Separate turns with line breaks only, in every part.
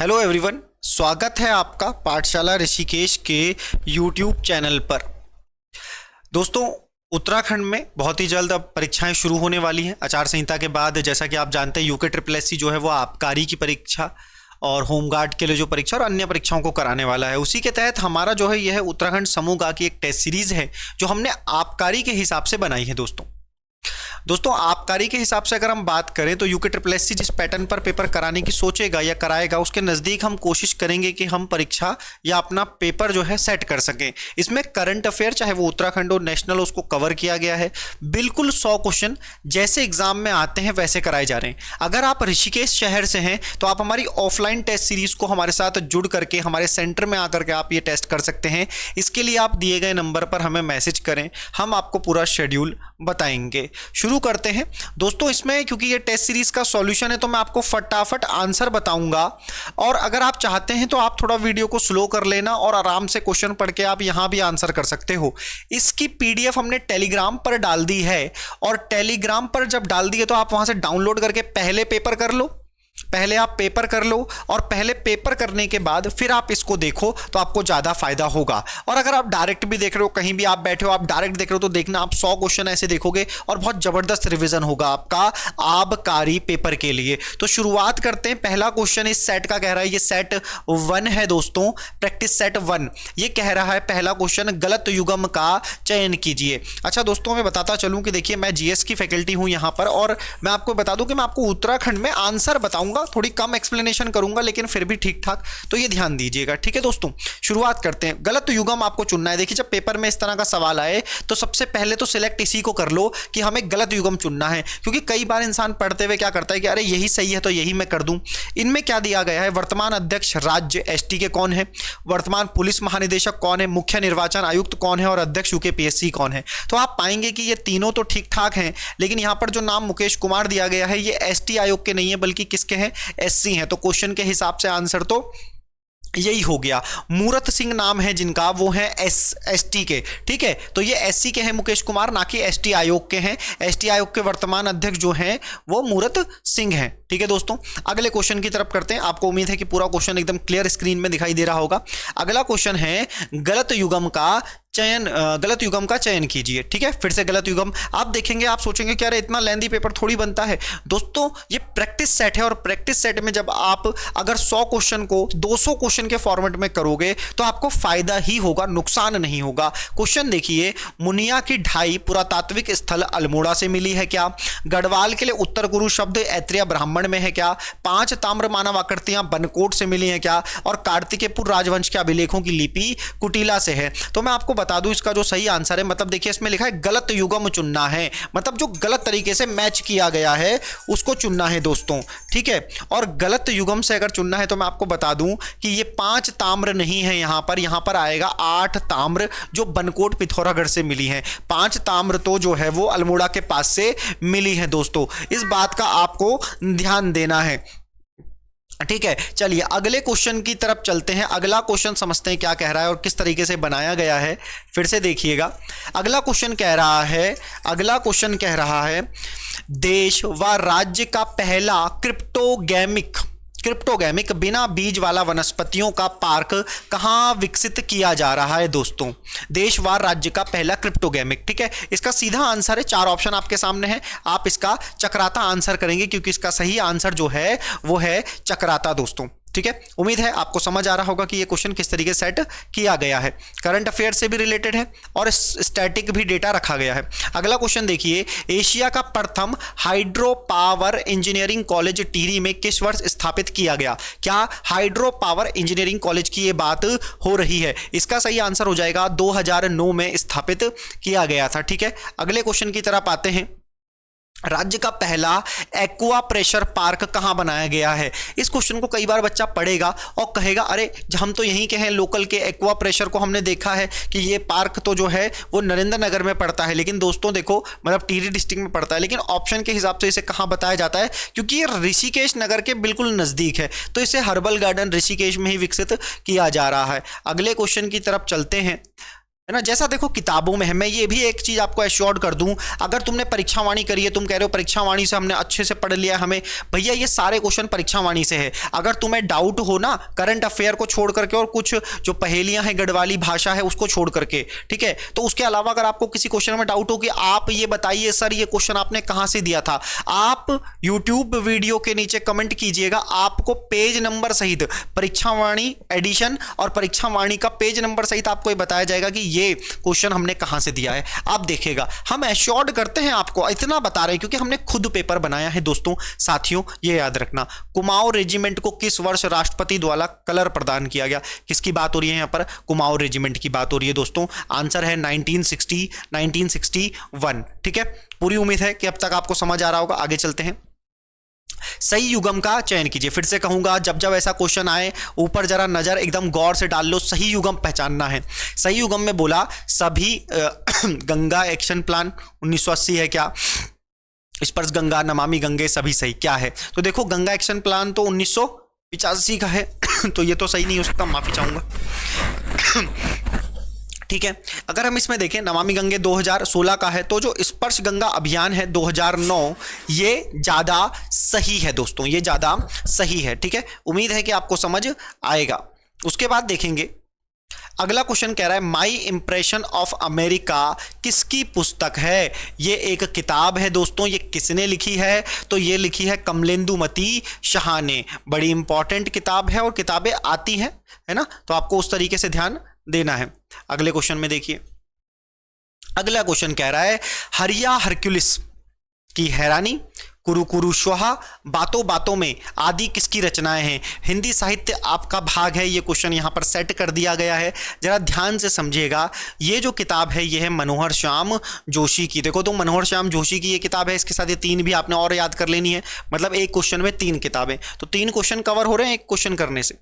Hello everyone, स्वागत है आपका पाठशाला ऋषिकेश के यूट्यूब चैनल पर। दोस्तों, उत्तराखंड में बहुत ही जल्द अब परीक्षाएं शुरू होने वाली हैं। आचार संहिता के बाद जैसा कि आप जानते हैं यूके ट्रिपल एससी जो है वो आबकारी की परीक्षा और होमगार्ड के लिए जो परीक्षा और अन्य परीक्षाओं को कराने वाला है। उसी के तहत हमारा जो है यह उत्तराखंड समूह की एक टेस्ट सीरीज है जो हमने आबकारी के हिसाब से बनाई है। दोस्तों आबकारी के हिसाब से अगर हम बात करें तो यूके ट्रिपल एससी जिस पैटर्न पर पेपर कराने की सोचेगा या कराएगा उसके नज़दीक हम कोशिश करेंगे कि हम परीक्षा या अपना पेपर जो है सेट कर सकें। इसमें करंट अफेयर चाहे वो उत्तराखंड और नेशनल उसको कवर किया गया है। बिल्कुल 100 क्वेश्चन जैसे एग्जाम में आते हैं वैसे कराए जा रहे हैं। अगर आप ऋषिकेश शहर से हैं तो आप हमारी ऑफलाइन टेस्ट सीरीज को हमारे साथ जुड़ करके हमारे सेंटर में आकर के आप ये टेस्ट कर सकते हैं। इसके लिए आप दिए गए नंबर पर हमें मैसेज करें, हम आपको पूरा शेड्यूल बताएंगे। शुरू करते हैं दोस्तों। इसमें क्योंकि ये टेस्ट सीरीज का सॉल्यूशन है तो मैं आपको फटाफट आंसर बताऊंगा, और अगर आप चाहते हैं तो आप थोड़ा वीडियो को स्लो कर लेना और आराम से क्वेश्चन पढ़ के आप यहां भी आंसर कर सकते हो। इसकी पीडीएफ हमने टेलीग्राम पर डाल दी है, और टेलीग्राम पर जब डाल दी है तो आप वहां से डाउनलोड करके पहले पेपर कर लो, पहले आप पेपर कर लो, और पहले पेपर करने के बाद फिर आप इसको देखो तो आपको ज़्यादा फायदा होगा। और अगर आप डायरेक्ट भी देख रहे हो, कहीं भी आप बैठे हो आप डायरेक्ट देख रहे हो, तो देखना आप 100 क्वेश्चन ऐसे देखोगे और बहुत ज़बरदस्त रिवीजन होगा आपका आबकारी पेपर के लिए। तो शुरुआत करते हैं। पहला क्वेश्चन इस सेट का कह रहा है, ये सेट 1 है दोस्तों, प्रैक्टिस सेट 1। ये कह रहा है पहला क्वेश्चन, गलत युग्म का चयन कीजिए। अच्छा दोस्तों, मैं बताता चलूँ कि देखिए मैं जीएस की फैकल्टी हूँ यहाँ पर, और मैं आपको बता दूँ कि मैं आपको उत्तराखंड में आंसर बताऊँगा, थोड़ी कम एक्सप्लेनेशन करूंगा लेकिन फिर भी ठीक ठाक, तो ये ध्यान दीजिएगा। ठीक है दोस्तों, शुरुआत करते हैं। गलत युग्म आपको चुनना है। देखिए जब पेपर में इस तरह का सवाल आए तो सबसे पहले तो सिलेक्ट इसी को कर लो कि हमें गलत युग्म चुनना है, क्योंकि कई बार इंसान पढ़ते हुए क्या करता है कि अरे यही सही है तो यही मैं कर दूं। इनमें क्या दिया गया है, वर्तमान अध्यक्ष राज्य एसटी के कौन है, वर्तमान पुलिस महानिदेशक कौन है, मुख्य निर्वाचन आयुक्त कौन है, और अध्यक्ष यूकेपीएससी कौन है। तो आप पाएंगे कि ये तीनों तो ठीक ठाक हैं, लेकिन यहां पर जो नाम मुकेश कुमार दिया गया है ये एसटी आयोग के नहीं है बल्कि किसके हैं, एससी हैं। तो क्वेश्चन के हिसाब से आंसर तो यही हो गया। मूरत सिंह नाम है जिनका, वो है एसटी के। ठीक है, तो ये एससी के हैं मुकेश कुमार, ना कि एसटी आयोग के हैं। एसटी आयोग के वर्तमान अध्यक्ष जो हैं वो मूरत सिंह हैं। ठीक है दोस्तों, अगले क्वेश्चन की तरफ करते हैं। आपको उम्मीद है कि पूरा क्वेश्चन एकदम क्लियर स्क्रीन में दिखाई दे रहा होगा। अगला क्वेश्चन है गलत युग्म का चयन कीजिए। ठीक है, फिर से गलत युग्म। आप देखेंगे, आप सोचेंगे कि अरे इतना लेंथी पेपर थोड़ी बनता है। दोस्तों ये प्रैक्टिस सेट है, और प्रैक्टिस सेट में जब आप अगर 100 क्वेश्चन को 200 क्वेश्चन के फॉर्मेट में करोगे तो आपको फायदा ही होगा, नुकसान नहीं होगा। क्वेश्चन देखिए, मुनिया की ढाई पुरातात्विक स्थल अल्मोड़ा से मिली है क्या, गढ़वाल के लिए उत्तर गुरु शब्द ऐत्रेय ब्राह्मण में है क्या, 5 ताम्र मानव आकृतियां बनकोट से मिली हैं क्या, और कार्तिकेयपुर राजवंश के अभिलेखों की लिपि कुटिला से है। तो मैं आपको बता दूं इसका जो सही आंसर है, मतलब देखिए इसमें लिखा है गलत युग्म चुनना है, मतलब जो गलत तरीके से मैच किया गया है उसको चुनना है दोस्तों। ठीक है, और गलत युग्म से अगर चुनना है तो मैं आपको बता दूं कि ये 5 ताम्र नहीं है, यहां पर आएगा 8 ताम्र जो बनकोट पिथौरागढ़ से मिली है। 5 ताम्र तो जो है वो अल्मोड़ा के पास से मिली है दोस्तों, इस बात का आपको ध्यान देना है। ठीक है, चलिए अगले क्वेश्चन की तरफ चलते हैं। अगला क्वेश्चन समझते हैं क्या कह रहा है और किस तरीके से बनाया गया है। फिर से देखिएगा, अगला क्वेश्चन कह रहा है देश व राज्य का पहला क्रिप्टोगैमिक बिना बीज वाला वनस्पतियों का पार्क कहां विकसित किया जा रहा है दोस्तों। देश व राज्य का पहला क्रिप्टोगैमिक। ठीक है, इसका सीधा आंसर है, 4 ऑप्शन आपके सामने है, आप इसका चक्राता आंसर करेंगे क्योंकि इसका सही आंसर जो है वो है चक्राता दोस्तों। ठीक है, उम्मीद है आपको समझ आ रहा होगा कि ये क्वेश्चन किस तरीके से सेट किया गया है। करंट अफेयर से भी रिलेटेड है और स्टैटिक भी डेटा रखा गया है। अगला क्वेश्चन देखिए, एशिया का प्रथम hydro power engineering college Tehri में किस वर्ष स्थापित किया गया। क्या हाइड्रो पावर इंजीनियरिंग कॉलेज की ये बात हो रही है। इसका सही आंसर हो जाएगा 2009 में स्थापित किया गया था। ठीक है, अगले क्वेश्चन की तरफ आते हैं। राज्य का पहला एक्वा प्रेशर पार्क कहां बनाया गया है। इस क्वेश्चन को कई बार बच्चा पढ़ेगा और कहेगा अरे हम तो यहीं के हैं, लोकल के एक्वा प्रेशर को हमने देखा है कि ये पार्क तो जो है वो नरेंद्र नगर में पड़ता है, लेकिन दोस्तों देखो मतलब टिहरी डिस्ट्रिक्ट में पड़ता है, लेकिन ऑप्शन के हिसाब से इसे कहां बताया जाता है, क्योंकि ये ऋषिकेश नगर के बिल्कुल नजदीक है, तो इसे हर्बल गार्डन ऋषिकेश में ही विकसित किया जा रहा है। अगले क्वेश्चन की तरफ चलते हैं। है ना। जैसा देखो किताबों में है, मैं ये भी एक चीज आपको एश्योर्ड कर दूं, अगर तुमने परीक्षावाणी करी है, तुम कह रहे हो परीक्षावाणी से हमने अच्छे से पढ़ लिया, हमें भैया ये सारे क्वेश्चन परीक्षावाणी से है। अगर तुम्हें डाउट हो ना करंट अफेयर को छोड़ करके और कुछ जो पहेलियां हैं गढ़वाली भाषा है उसको छोड़ करके, ठीक है, तो उसके अलावा अगर आपको किसी क्वेश्चन में डाउट हो कि आप ये बताइए सर ये क्वेश्चन आपने कहां से दिया था, आप यूट्यूब वीडियो के नीचे कमेंट कीजिएगा, आपको पेज नंबर सहित परीक्षावाणी एडिशन और परीक्षावाणी का पेज नंबर सहित आपको ये बताया जाएगा कि ये क्वेश्चन हमने कहां से दिया है। आप देखिएगा, हम एश्योर्ड करते हैं, आपको इतना बता रहे हैं क्योंकि हमने खुद पेपर बनाया है दोस्तों। साथियों ये याद रखना, कुमाऊं रेजिमेंट को किस वर्ष राष्ट्रपति द्वारा कलर प्रदान किया गया? किसकी बात हो रही है यहां पर? कुमाऊं रेजिमेंट की बात हो रही है दोस्तों। आंसर है 1961। ठीक है, पूरी उम्मीद है कि अब तक आपको समझ आ रहा होगा। आगे चलते हैं। सही युग्म का चयन कीजिए। फिर से कहूंगा, जब जब ऐसा क्वेश्चन आए ऊपर जरा नजर एकदम गौर से डाल लो, सही युग्म पहचानना है। सही युग्म में बोला सभी गंगा एक्शन प्लान 1980 है क्या? स्पर्श गंगा, नमामि गंगे, सभी सही क्या है? तो देखो गंगा एक्शन प्लान तो 1985 का है तो ये तो सही नहीं हो सकता, माफी चाहूंगा। ठीक है, अगर हम इसमें देखें नमामि गंगे 2016 का है, तो जो स्पर्श गंगा अभियान है 2009, ये ज्यादा सही है दोस्तों, ये ज्यादा सही है। ठीक है, उम्मीद है कि आपको समझ आएगा। उसके बाद देखेंगे अगला क्वेश्चन कह रहा है माई इंप्रेशन ऑफ अमेरिका किसकी पुस्तक है? ये एक किताब है दोस्तों। ये किसने लिखी है? तो ये लिखी है कमलेंदुमती शाह ने। बड़ी इंपॉर्टेंट किताब है और किताबें आती हैं, है ना, तो आपको उस तरीके से ध्यान देना है। अगले क्वेश्चन में देखिए, अगला क्वेश्चन कह रहा है हरिया हरक्युलिस की हैरानी, कुरु कुरु श्वहा, बातों बातों में आदि किसकी रचनाएं हैं? हिंदी साहित्य आपका भाग है। ये क्वेश्चन यहां पर सेट कर दिया गया है, जरा ध्यान से समझिएगा। ये जो किताब है ये है मनोहर श्याम जोशी की। देखो तो मनोहर श्याम जोशी की ये किताब है, इसके साथ ये 3 भी आपने और याद कर लेनी है, मतलब एक क्वेश्चन में 3 किताबें, तो 3 क्वेश्चन कवर हो रहे हैं एक क्वेश्चन करने से।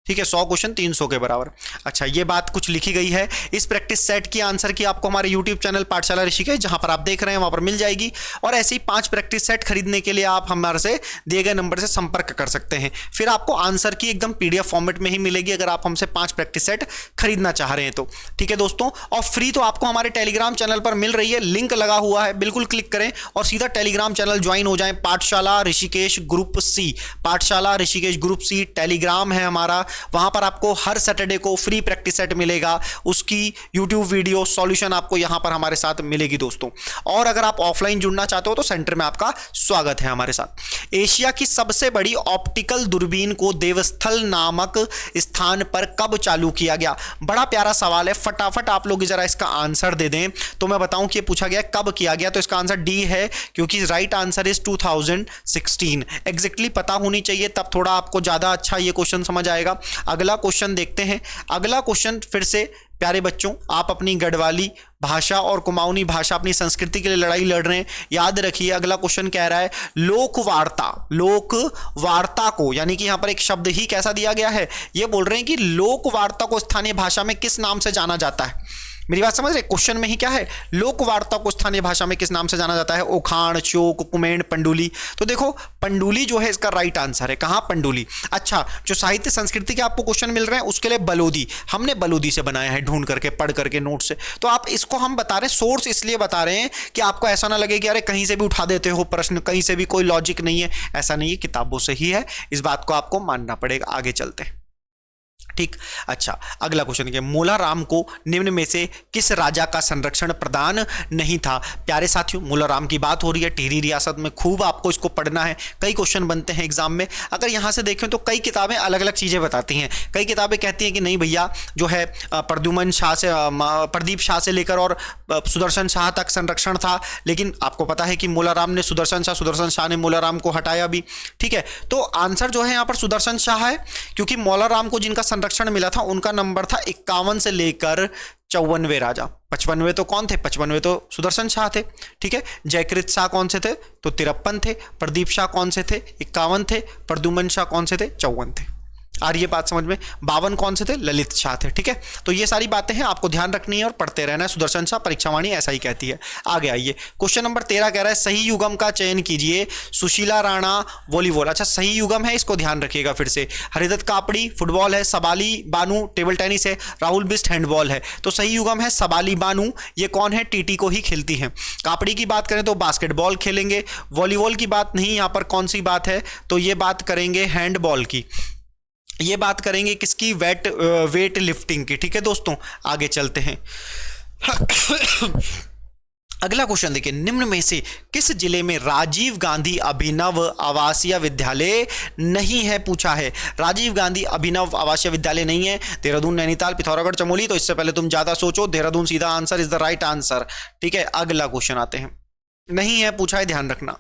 ठीक है, 100 क्वेश्चन 300 के बराबर। अच्छा, ये बात कुछ लिखी गई है। इस प्रैक्टिस सेट की आंसर की आपको हमारे यूट्यूब चैनल पाठशाला ऋषिकेश, जहां पर आप देख रहे हैं वहां पर मिल जाएगी। और ऐसे ही 5 प्रैक्टिस सेट खरीदने के लिए आप हमारे से दिए गए नंबर से संपर्क कर सकते हैं। फिर आपको आंसर की एकदम PDF फॉर्मेट में ही मिलेगी अगर आप हमसे 5 प्रैक्टिस सेट खरीदना चाह रहे हैं तो। ठीक है दोस्तों, और फ्री तो आपको हमारे टेलीग्राम चैनल पर मिल रही है, लिंक लगा हुआ है, बिल्कुल क्लिक करें और सीधा टेलीग्राम चैनल ज्वाइन हो जाएं। पाठशाला ऋषिकेश ग्रुप C, पाठशाला ऋषिकेश ग्रुप C टेलीग्राम है हमारा। वहां पर आपको हर सैटरडे को फ्री प्रैक्टिस सेट मिलेगा, उसकी यूट्यूब वीडियो सॉल्यूशन आपको यहां पर हमारे साथ मिलेगी दोस्तों। और अगर आप ऑफलाइन जुड़ना चाहते हो तो सेंटर में आपका स्वागत है हमारे साथ। एशिया की सबसे बड़ी ऑप्टिकल दूरबीन को देवस्थल नामक स्थान पर कब चालू किया गया? बड़ा प्यारा सवाल है, फटाफट आप लोग जरा इसका आंसर दे दें तो मैं बताऊं कि पूछा गया कब किया गया, तो इसका आंसर डी है, क्योंकि राइट आंसर इज 2016। एग्जैक्टली पता होनी चाहिए, तब थोड़ा आपको ज्यादा अच्छा ये क्वेश्चन समझ आएगा। अगला क्वेश्चन देखते हैं। अगला क्वेश्चन फिर से प्यारे बच्चों, आप अपनी गढ़वाली भाषा और कुमाऊनी भाषा, अपनी संस्कृति के लिए लड़ाई लड़ रहे हैं, याद रखिए। अगला क्वेश्चन कह रहा है लोकवार्ता, लोकवार्ता को, यानी कि यहां पर एक शब्द ही कैसा दिया गया है, ये बोल रहे हैं कि लोकवार्ता को स्थानीय भाषा में किस नाम से जाना जाता है? मेरी बात समझ रहे? क्वेश्चन में ही क्या है, लोकवार्ता को स्थानीय भाषा में किस नाम से जाना जाता है? उखाण, चोक, कुमेण, पंडुली। तो देखो पंडुली जो है इसका राइट आंसर है। कहां पंडुली? अच्छा, जो साहित्य संस्कृति के आपको क्वेश्चन मिल रहे हैं उसके लिए बलोदी, हमने बलोदी से बनाया है, ढूंढ करके पढ़ करके नोट से। तो आप इसको हम बता रहे हैं, सोर्स इसलिए बता रहे हैं कि आपको ऐसा ना लगे कि अरे कहीं से भी उठा देते हो प्रश्न, कहीं से भी कोई लॉजिक नहीं है, ऐसा नहीं है, किताबों से ही है, इस बात को आपको मानना पड़ेगा। आगे चलते हैं। ठीक, अच्छा, अगला क्वेश्चन है मूलाराम को निम्न में से किस राजा का संरक्षण प्रदान नहीं था? प्यारे साथियों, मूलाराम की बात हो रही है, टिहरी रियासत में, खूब आपको इसको पढ़ना है, कई क्वेश्चन बनते हैं एग्जाम में। अगर यहां से देखें तो कई किताबें अलग अलग चीजें बताती हैं। कई किताबें कहती हैं कि नहीं भैया जो है प्रद्युमन शाह से, प्रदीप शाह से लेकर और सुदर्शन शाह तक संरक्षण था, लेकिन आपको पता है कि मूलाराम ने सुदर्शन शाह ने मूलाराम को हटाया भी। ठीक है, तो आंसर जो है यहाँ पर सुदर्शन शाह है, क्योंकि मूलाराम को जिनका संरक्षण मिला था उनका नंबर था 51 से लेकर 54वें राजा। 55वें तो कौन थे? 55वें तो सुदर्शन शाह थे। ठीक है, जयकृत शाह कौन से थे? तो 53 थे। प्रदीप शाह कौन से थे? 51 थे। प्रद्युमन शाह कौन से थे? 54 थे। आ रही है बात समझ में? 52 कौन से थे? ललित शाह थे। ठीक है, तो ये सारी बातें हैं, आपको ध्यान रखनी है और पढ़ते रहना है। सुदर्शन शाह, परीक्षावाणी ऐसा ही कहती है। आगे आइए, क्वेश्चन नंबर 13 कह रहा है सही युगम का चयन कीजिए। सुशीला राणा वॉलीबॉल, अच्छा सही युगम है, इसको ध्यान रखिएगा फिर से। हरिदत्त कापड़ी फुटबॉल है, सबाली बानू टेबल टेनिस है, राहुल बिस्ट हैंडबॉल है। तो सही युगम है सबाली बानू, ये कौन है? टीटी को ही खेलती है। कापड़ी की बात करें तो बास्केटबॉल खेलेंगे। वॉलीबॉल की बात नहीं, यहां पर कौन सी बात है? तो ये बात करेंगे हैंडबॉल की, ये बात करेंगे किसकी? वेट लिफ्टिंग की। ठीक है दोस्तों, आगे चलते हैं। अगला क्वेश्चन देखिए, निम्न में से किस जिले में राजीव गांधी अभिनव आवासीय विद्यालय नहीं है? पूछा है। राजीव गांधी अभिनव आवासीय विद्यालय नहीं है। देहरादून, नैनीताल, पिथौरागढ़, चमोली। तो इससे पहले तुम ज्यादा सोचो, देहरादून सीधा answer is the right answer. ठीक है, अगला क्वेश्चन आते हैं। नहीं है पूछा है, ध्यान रखना।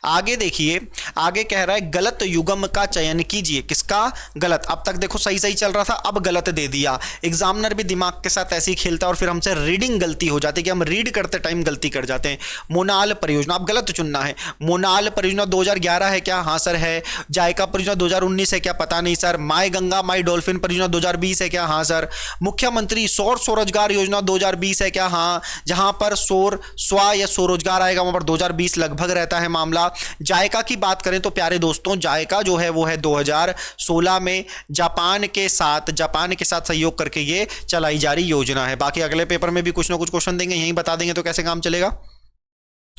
आगे देखिए, आगे कह रहा है गलत युगम का चयन कीजिए। किसका? गलत। अब तक देखो सही सही चल रहा था, अब गलत दे दिया। एग्जामिनर भी दिमाग के साथ ऐसे ही खेलता है और फिर हमसे रीडिंग गलती हो जाती है कि हम रीड करते टाइम गलती कर जाते हैं। मोनाल परियोजना, अब गलत चुनना है। मोनाल परियोजना 2011 है क्या? हाँ सर है। जायका परियोजना 2019 है क्या? पता नहीं सर। माई गंगा माई डॉल्फिन परियोजना 2020 है क्या? हाँ सर। मुख्यमंत्री सौर स्वरोजगार योजना 2020 है क्या? हाँ। जहां पर सौर स्व या स्वरोजगार आएगा वहां पर 2020 लगभग रहता है मामला। जायका की बात करें तो प्यारे दोस्तों, जायका जो है वो है 2016 में जापान के साथ सहयोग करके ये चलाई जा रही योजना है। बाकी अगले पेपर में भी कुछ ना कुछ क्वेश्चन देंगे, यहीं बता देंगे तो कैसे काम चलेगा।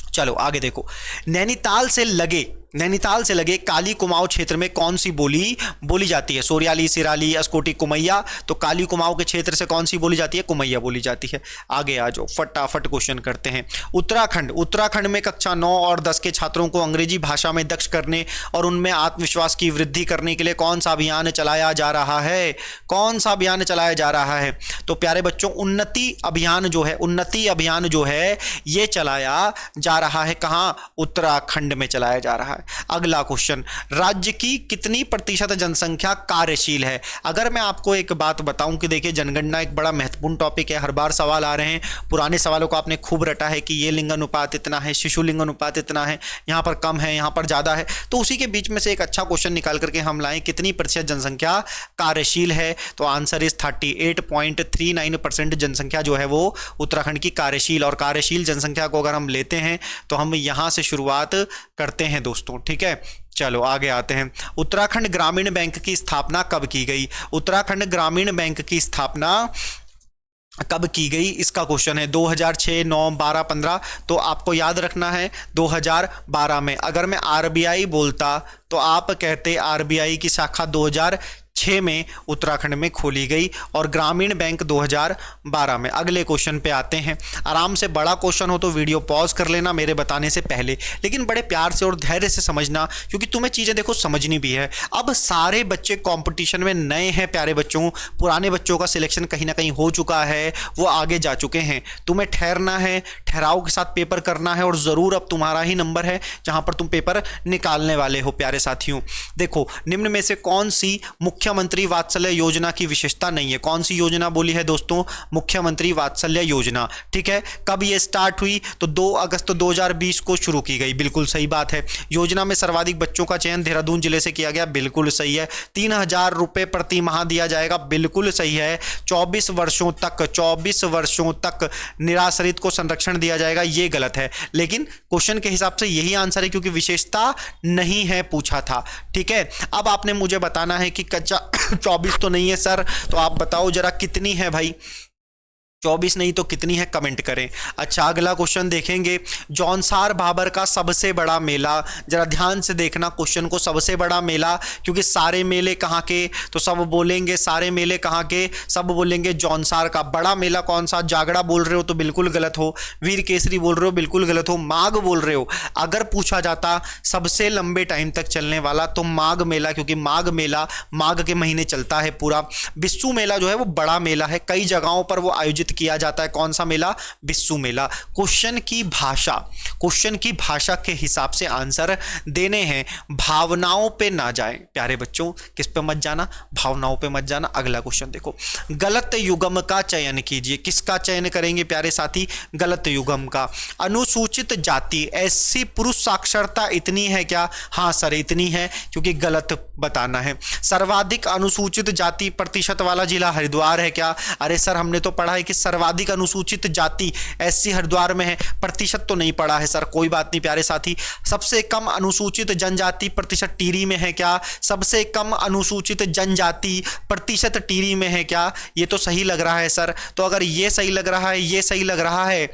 चलो आगे देखो, नैनीताल से लगे काली कुमाऊं क्षेत्र में कौन सी बोली बोली जाती है? सोरियाली, सिराली, अस्कोटी, कुमैया। तो काली कुमाऊं के क्षेत्र से कौन सी बोली जाती है? कुमैया बोली जाती है। आगे आ जाओ, फटाफट क्वेश्चन करते हैं। उत्तराखंड में कक्षा 9 और 10 के छात्रों को अंग्रेजी भाषा में दक्ष करने और उनमें आत्मविश्वास की वृद्धि करने के लिए कौन सा अभियान चलाया जा रहा है? कौन सा अभियान चलाया जा रहा है? तो प्यारे बच्चों, उन्नति अभियान जो है ये चलाया जा रहा है। कहां? उत्तराखंड में चलाया जा रहा है। अगला क्वेश्चन, राज्य की कितनी प्रतिशत जनसंख्या कार्यशील है? अगर मैं आपको एक बात बताऊं कि देखिए, जनगणना एक बड़ा महत्वपूर्ण टॉपिक है, हर बार सवाल आ रहे हैं। पुराने सवालों को आपने खूब रटा है कि ये लिंग अनुपात इतना है, शिशु लिंग अनुपात इतना है, यहां पर कम है, यहां पर ज्यादा है। तो उसी के बीच में से एक अच्छा क्वेश्चन निकाल करके हम लाएं, कितनी प्रतिशत जनसंख्या कार्यशील है? तो आंसर इज 38.39% जनसंख्या जो है वो उत्तराखंड की कार्यशील। और कार्यशील जनसंख्या को अगर हम लेते हैं तो हम यहां से शुरुआत करते हैं दोस्तों। ठीक है, चलो आगे आते हैं। उत्तराखंड ग्रामीण बैंक की स्थापना कब की गई? उत्तराखंड ग्रामीण बैंक की स्थापना कब की गई, इसका क्वेश्चन है। 2006, 9, 12, 15। तो आपको याद रखना है 2012 में। अगर मैं आरबीआई बोलता तो आप कहते आरबीआई की शाखा 2006 में उत्तराखंड में खोली गई और ग्रामीण बैंक 2012 में। अगले क्वेश्चन पे आते हैं। आराम से, बड़ा क्वेश्चन हो तो वीडियो पॉज कर लेना मेरे बताने से पहले, लेकिन बड़े प्यार से और धैर्य से समझना, क्योंकि तुम्हें चीज़ें देखो समझनी भी है। अब सारे बच्चे कंपटीशन में नए हैं प्यारे बच्चों, पुराने बच्चों का सिलेक्शन कहीं ना कहीं हो चुका है, वो आगे जा चुके हैं। तुम्हें ठहरना है, ठहराव के साथ पेपर करना है और ज़रूर अब तुम्हारा ही नंबर है जहाँ पर तुम पेपर निकालने वाले हो प्यारे साथियों। देखो, निम्न में से कौन सी मुख्यमंत्री वात्सल्य योजना की विशेषता नहीं है? कौन सी योजना बोली है दोस्तों? मुख्यमंत्री वात्सल्य योजना। ठीक है, कब ये स्टार्ट हुई? तो 2 अगस्त 2020 को शुरू की गई। बिल्कुल सही बात है। योजना में सर्वाधिक बच्चों का चयन देहरादून जिले से किया गया। बिल्कुल सही है। 3000 रुपये प्रति माह दिया जाएगा। बिल्कुल सही है। 24 वर्षों तक निराश्रित को संरक्षण दिया जाएगा। ये गलत है, लेकिन क्वेश्चन के हिसाब से यही आंसर है, क्योंकि विशेषता नहीं है पूछा था। ठीक है, अब आपने मुझे बताना है कि कच्चा 24 तो नहीं है सर, तो आप बताओ जरा कितनी है भाई? 24 नहीं तो कितनी है, कमेंट करें। अच्छा, अगला क्वेश्चन देखेंगे। जौनसार भाबर का सबसे बड़ा मेला, जरा ध्यान से देखना क्वेश्चन को। सबसे बड़ा मेला, क्योंकि सारे मेले कहाँ के? तो सब बोलेंगे सारे मेले कहाँ के, सब बोलेंगे जौनसार का। बड़ा मेला कौन सा? जागड़ा बोल रहे हो तो बिल्कुल गलत हो, वीर केसरी बोल रहे हो बिल्कुल गलत हो, माघ बोल रहे हो। अगर पूछा जाता सबसे लंबे टाइम तक चलने वाला तो माघ मेला, क्योंकि माघ मेला माघ के महीने चलता है पूरा। बिस्सू मेला जो है वो बड़ा मेला है, कई जगहों पर वो आयोजित किया जाता है? कौन सा मेला? बिस्सू मेला। क्वेश्चन की भाषा के हिसाब से आंसर देने हैं, भावनाओं पे ना जाएं प्यारे बच्चों। किस पे मत जाना? भावनाओं पे मत जाना। अगला क्वेश्चन देखो, गलत युग्म का चयन कीजिए। किसका चयन करेंगे प्यारे साथी? गलत युग्म का। अनुसूचित जाति, एससी पुरुष साक्षरता इतनी है क्या? हाँ सर इतनी है, क्योंकि गलत बताना है। सर्वाधिक अनुसूचित जाति प्रतिशत वाला जिला हरिद्वार है क्या? अरे सर हमने तो पढ़ा है कि सर्वाधिक अनुसूचित जाति एससी हरिद्वार में है, प्रतिशत तो नहीं पढ़ा है सर। कोई बात नहीं प्यारे साथी। सबसे कम अनुसूचित जनजाति प्रतिशत टिहरी में है क्या? सबसे कम अनुसूचित जनजाति प्रतिशत टिहरी में है क्या? ये तो सही लग रहा है सर। तो अगर ये सही लग रहा है, ये सही लग रहा है,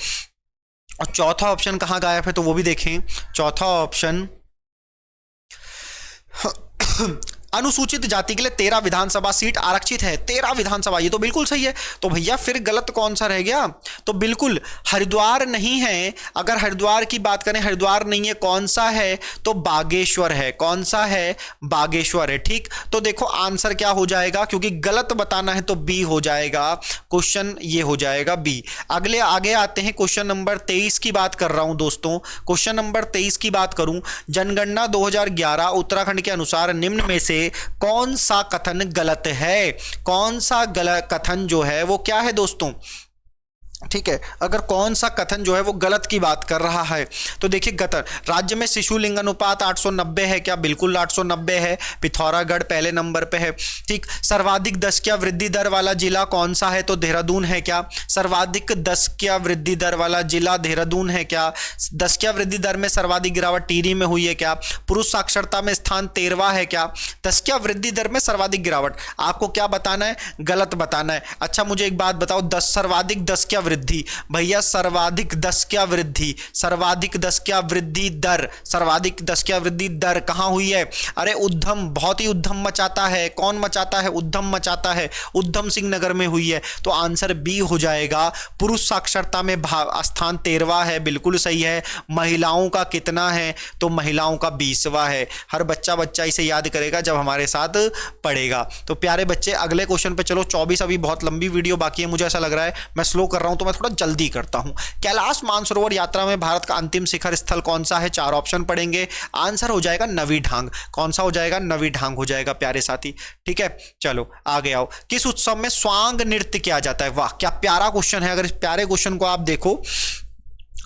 और चौथा ऑप्शन कहां गायब है तो वो भी देखें। चौथा ऑप्शन अनुसूचित जाति के लिए 13 विधानसभा सीट आरक्षित है। 13 विधानसभा, ये तो बिल्कुल सही है। तो भैया फिर गलत कौन सा रह गया? तो बिल्कुल हरिद्वार नहीं है। अगर हरिद्वार की बात करें, हरिद्वार नहीं है, कौन सा है? तो बागेश्वर है। कौन सा है? बागेश्वर है। ठीक, तो देखो आंसर क्या हो जाएगा, क्योंकि गलत बताना है तो बी हो जाएगा। क्वेश्चन ये हो जाएगा बी। अगले आगे आते हैं, क्वेश्चन नंबर 23 की बात कर रहा हूं दोस्तों। क्वेश्चन नंबर 23 की बात करूं, जनगणना 2011 उत्तराखंड के अनुसार निम्न में से कौन सा कथन गलत है? कौन सा गलत कथन जो है वो क्या है दोस्तों? ठीक है, अगर कौन सा कथन जो है वो गलत की बात कर रहा है तो देखिए, कथन राज्य में शिशु लिंग अनुपात 890 है क्या? बिल्कुल 890 है। पिथौरागढ़ पहले नंबर पे है। ठीक, सर्वाधिक दशकीय वृद्धि दर वाला जिला कौन सा है? तो देहरादून है क्या? सर्वाधिक दशकीय वृद्धि दर वाला जिला देहरादून है क्या? दशकीय वृद्धि दर में सर्वाधिक गिरावट टिहरी में हुई है क्या? पुरुष साक्षरता में स्थान 13वां है क्या? दशकीय वृद्धि दर में सर्वाधिक गिरावट, आपको क्या बताना है? गलत बताना है। अच्छा मुझे एक बात बताओ, सर्वाधिक दशकीय वृद्धि, भैया सर्वाधिक दशकीय वृद्धि, सर्वाधिक दशकीय वृद्धि दर, सर्वाधिक दशकीय वृद्धि दर कहां हुई है? अरे उद्धम, बहुत ही उद्धम मचाता है। कौन मचाता है? उद्धम मचाता है। उद्धम सिंह नगर में हुई है। तो आंसर बी हो जाएगा। पुरुष साक्षरता में स्थान 13वां है, बिल्कुल सही है। महिलाओं का कितना है? तो महिलाओं का 20वां है। हर बच्चा इसे याद करेगा जब हमारे साथ पढ़ेगा। तो प्यारे बच्चे अगले क्वेश्चन पे चलो। 24 अभी बहुत लंबी वीडियो बाकी है, मुझे ऐसा लग रहा है मैं स्लो कर रहा हूं, तो मैं थोड़ा जल्दी करता हूं। कैलाश मानसरोवर यात्रा में भारत का अंतिम शिखर स्थल कौन सा है? 4 ऑप्शन पढ़ेंगे। आंसर हो जाएगा नवी ढांग। कौन सा हो जाएगा? नवी ढांग हो जाएगा प्यारे साथी। ठीक है, चलो आगे आओ। किस उत्सव में स्वांग नृत्य किया जाता है? वाह क्या प्यारा क्वेश्चन है। अगर इस प्यारे क्वेश्चन को आप देखो,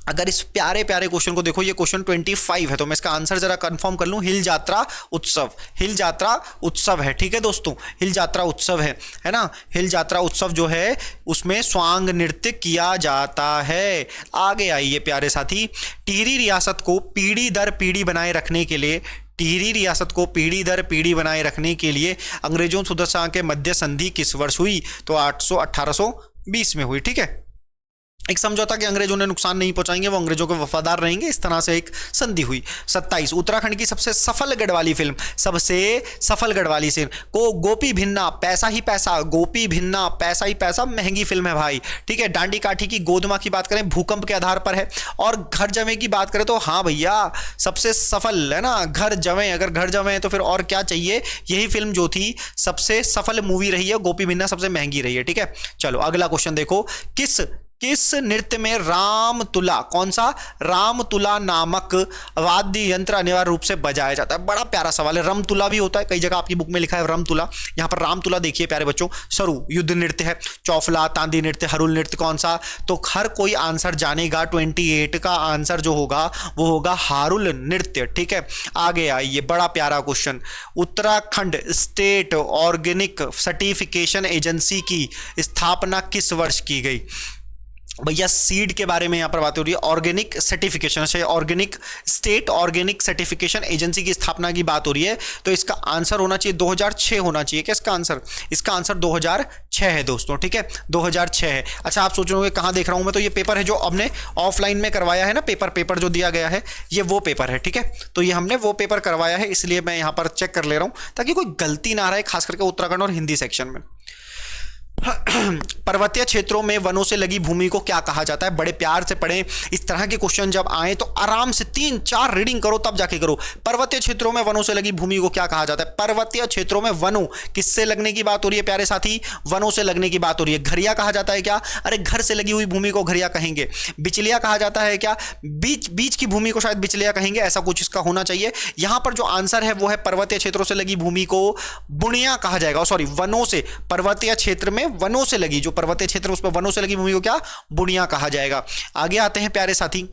अगर इस प्यारे क्वेश्चन को देखो, ये क्वेश्चन 25 है, तो मैं इसका आंसर जरा कंफर्म कर लूं। हिल यात्रा उत्सव, हिल यात्रा उत्सव है। ठीक है दोस्तों, हिल यात्रा उत्सव है ना? हिल यात्रा उत्सव जो है उसमें स्वांग नृत्य किया जाता है। आगे आइए प्यारे साथी। टिहरी रियासत को पीढ़ी दर पीढ़ी बनाए रखने के लिए, टिहरी रियासत को पीढ़ी दर पीढ़ी बनाए रखने के लिए अंग्रेजों सुदशा के मध्य संधि किस वर्ष हुई? तो 1820 में हुई। ठीक है, एक समझौता कि अंग्रेजों ने नुकसान नहीं पहुंचाएंगे, वो अंग्रेजों के वफादार रहेंगे, इस तरह से एक संधि हुई। 27 उत्तराखंड की सबसे सफल गढ़वाली फिल्म, सबसे सफल गढ़वाली फिल्म को गोपी भिन्ना, पैसा ही पैसा, गोपी भिन्ना पैसा ही पैसा, महंगी फिल्म है भाई। ठीक है, डांडी काठी की गोदमा की बात करें भूकंप के आधार पर है, और घर जमे की बात करें तो हाँ भैया सबसे सफल है ना, घर जमे। अगर घर जमे तो फिर और क्या चाहिए? यही फिल्म जो थी सबसे सफल मूवी रही है, गोपी भिन्ना सबसे महंगी रही है। ठीक है, चलो अगला क्वेश्चन देखो। किस नृत्य में रामतुला, कौन सा? रामतुला नामक वाद्य यंत्र अनिवार्य रूप से बजाया जाता है? बड़ा प्यारा सवाल है। रमतुला भी होता है, कई जगह आपकी बुक में लिखा है रमतुला, यहाँ पर रामतुला देखिए प्यारे बच्चों। सरू युद्ध नृत्य है, चौफला, तांदी नृत्य, हरुल नृत्य कौन सा? तो हर कोई आंसर जानेगा। 28 का आंसर जो होगा वो होगा हारुल नृत्य। ठीक है, आगे आइए, बड़ा प्यारा question. Uttarakhand state organic certification agency की स्थापना किस वर्ष की गई? भैया सीड के बारे में यहां पर बात हो रही है, ऑर्गेनिक सर्टिफिकेशन से, organic state organic certification agency की स्थापना की बात हो रही है। तो इसका आंसर होना चाहिए 2006 होना चाहिए। क्या इसका आंसर? इसका आंसर 2006 है दोस्तों। ठीक है, 2006 है। अच्छा आप सोच रहे होंगे कहां देख रहा हूं मैं, तो ये पेपर है जो हमने ऑफलाइन में करवाया है ना, पेपर जो दिया गया है ये वो पेपर है। ठीक है, तो ये हमने वो पेपर करवाया है, इसलिए मैं यहां पर चेक कर ले रहा हूं ताकि कोई गलती ना रहे, खास करके उत्तराखंड और हिंदी सेक्शन में। पर्वतीय क्षेत्रों में वनों से लगी भूमि को क्या कहा जाता है? बड़े प्यार से पढ़ें, इस तरह के क्वेश्चन जब आए तो आराम से 3-4 रीडिंग करो तब जाके करो। पर्वतीय क्षेत्रों में वनों से लगी भूमि को क्या कहा जाता है? पर्वतीय क्षेत्रों में वनों, किससे लगने की बात हो रही है प्यारे साथी? वनों से लगने की बात हो रही है। घरिया कहा जाता है क्या? अरे घर से लगी हुई भूमि को घरिया कहेंगे। बिचलिया कहा जाता है क्या? बीच की भूमि को शायद बिचलिया कहेंगे, ऐसा कुछ इसका होना चाहिए। यहां पर जो आंसर है वो है पर्वतीय क्षेत्रों से लगी भूमि को बुनिया कहा जाएगा, सॉरी वनों से। पर्वतीय क्षेत्र में वनों से लगी, जो पर्वतीय क्षेत्र उस पर वनों से लगी भूमि को क्या? बुनिया कहा जाएगा। आगे आते हैं प्यारे साथी,